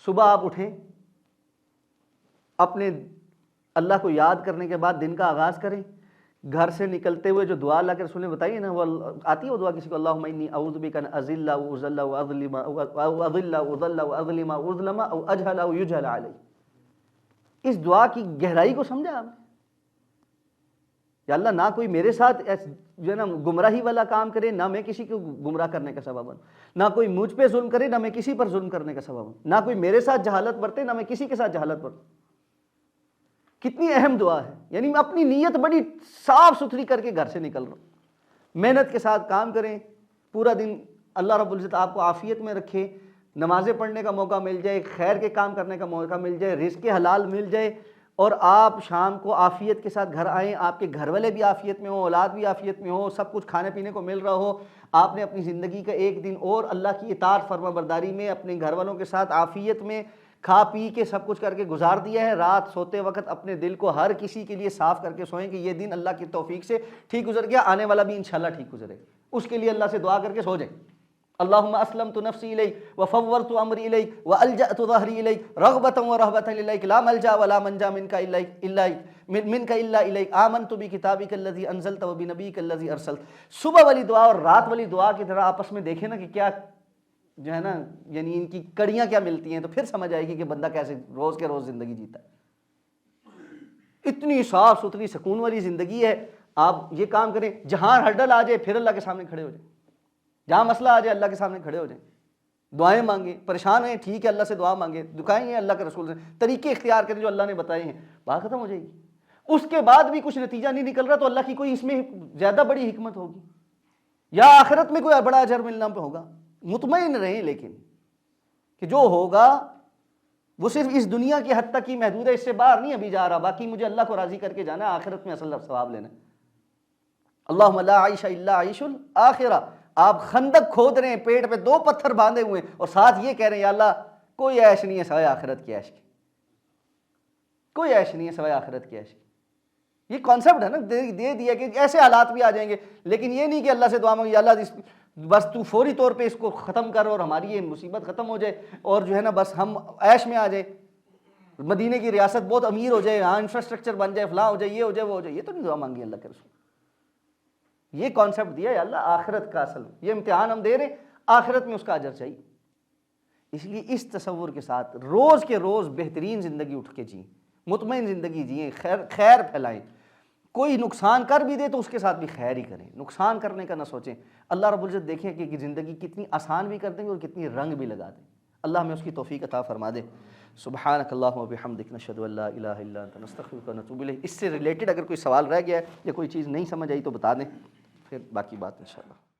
صبح آپ اٹھیں، اپنے اللہ کو یاد کرنے کے بعد دن کا آغاز کریں. گھر سے نکلتے ہوئے جو دعا اللہ کے رسول نے بتائی ہے نا، وہ آتی ہے وہ دعا کسی کو، اللہم انی اعوذ بک ان اذل او اذل او اظلم او اضل او اضل او اظلم او اظلم او اجہل او یجہل علی. اس دعا کی گہرائی کو سمجھا آپ نے؟ یا اللہ نہ کوئی میرے ساتھ جو ہے نا گمراہی والا کام کرے، نہ میں کسی کو گمراہ کرنے کا سبب بنوں. نہ کوئی مجھ پہ ظلم کرے، نہ میں کسی پر ظلم کرنے کا سبب ہوں. نہ کوئی میرے ساتھ جہالت برتے، نہ میں کسی کے ساتھ جہالت برتوں. کتنی اہم دعا ہے. یعنی میں اپنی نیت بڑی صاف ستھری کر کے گھر سے نکل رہا ہوں. محنت کے ساتھ کام کریں پورا دن. اللہ رب العزت آپ کو عافیت میں رکھے، نمازیں پڑھنے کا موقع مل جائے، خیر کے کام کرنے کا موقع مل جائے، رزق حلال مل جائے، اور آپ شام کو عافیت کے ساتھ گھر آئیں، آپ کے گھر والے بھی عافیت میں ہوں، اولاد بھی عافیت میں ہو، سب کچھ کھانے پینے کو مل رہا ہو. آپ نے اپنی زندگی کا ایک دن اور اللہ کی اطاعت فرما برداری میں اپنے گھر والوں کے ساتھ عافیت میں کھا پی کے سب کچھ کر کے گزار دیا ہے. رات سوتے وقت اپنے دل کو ہر کسی کے لیے صاف کر کے سوئیں کہ یہ دن اللہ کی توفیق سے ٹھیک گزر گیا، آنے والا بھی انشاءاللہ ٹھیک گزرے. اس کے لیے اللہ سے دعا کر کے سو جائیں. اللہم اسلمت نفسی الیک وفوضت امری الیک والجأت ظہری الیک رغبۃ ورہبۃ الیک لا ملجا ولا منجا منک الا الیک آمنت بکتابک الذی انزلت وبنبیک الذی ارسلت. صبح والی دعا اور رات والی دعا کی طرح آپس میں دیکھیں نا کہ کیا جو ہے نا، یعنی ان کی کڑیاں کیا ملتی ہیں، تو پھر سمجھ آئے گی کہ بندہ کیسے روز کے روز زندگی جیتا ہے. اتنی صاف ستھری سکون والی زندگی ہے. آپ یہ کام کریں، جہاں ہرڈل آ جائے پھر اللہ کے سامنے کھڑے ہو جائیں. جہاں مسئلہ آ جائے اللہ کے سامنے کھڑے ہو جائیں. دعائیں مانگیں. پریشان ہیں ٹھیک ہے، اللہ سے دعا مانگیں. دکھائیں ہیں اللہ کے رسول سے، طریقے اختیار کریں جو اللہ نے بتائے ہیں. بات ختم ہو جائے گی. اس کے بعد بھی کچھ نتیجہ نہیں نکل رہا تو اللہ کی کوئی اس میں زیادہ بڑی حکمت ہوگی، یا آخرت میں کوئی بڑا اجر ملنا پہ ہوگا. مطمئن رہیں لیکن کہ جو ہوگا وہ صرف اس دنیا کی حد تک ہی محدود ہے، اس سے باہر نہیں ابھی جا رہا. باقی مجھے اللہ کو راضی کر کے جانا ہے، آخرت میں اصل ثواب لینا ہے. اللہم لا عیش الا عیش الآخرہ. آپ خندق کھود رہے ہیں، پیٹ پہ 2 پتھر باندھے ہوئے ہیں، اور ساتھ یہ کہہ رہے ہیں یا اللہ کوئی عیش نہیں ہے سوائے آخرت کی عیش کی. کوئی عیش نہیں ہے سوائے آخرت کی عیش کی. یہ کانسیپٹ ہے نا دے دیا کہ ایسے حالات بھی آ جائیں گے، لیکن یہ نہیں کہ اللہ سے دعا مانگی یا اللہ بس تو فوری طور پہ اس کو ختم کر اور ہماری یہ مصیبت ختم ہو جائے، اور جو ہے نا بس ہم عیش میں آ جائیں، مدینے کی ریاست بہت امیر ہو جائے، ہاں انفراسٹرکچر بن جائے، فلاں ہو جائے، یہ ہو جائے وہ ہو جائے. یہ تو نہیں دعا مانگی اللہ کے رسول. یہ کانسیپٹ دیا ہے اللہ آخرت کا. اصل یہ امتحان ہم دے رہے ہیں، آخرت میں اس کا اجر چاہیے. اس لیے اس تصور کے ساتھ روز کے روز بہترین زندگی اٹھ کے جئیں، مطمئن زندگی جئیں، خیر پھیلائیں. کوئی نقصان کر بھی دے تو اس کے ساتھ بھی خیر ہی کریں، نقصان کرنے کا نہ سوچیں. اللہ رب العزت دیکھیں کہ زندگی کتنی آسان بھی کر دیں گے اور کتنی رنگ بھی لگا دیں. اللہ ہمیں اس کی توفیق عطا فرما دے. سبحانک اللہم و بحمدک نشہد ان لا الہ الا انت نستغفرک و نتوب الیک. اس سے ریلیٹڈ اگر کوئی سوال رہ گیا ہے یا کوئی چیز نہیں سمجھ آئی تو بتا دیں، پھر باقی بات انشاءاللہ.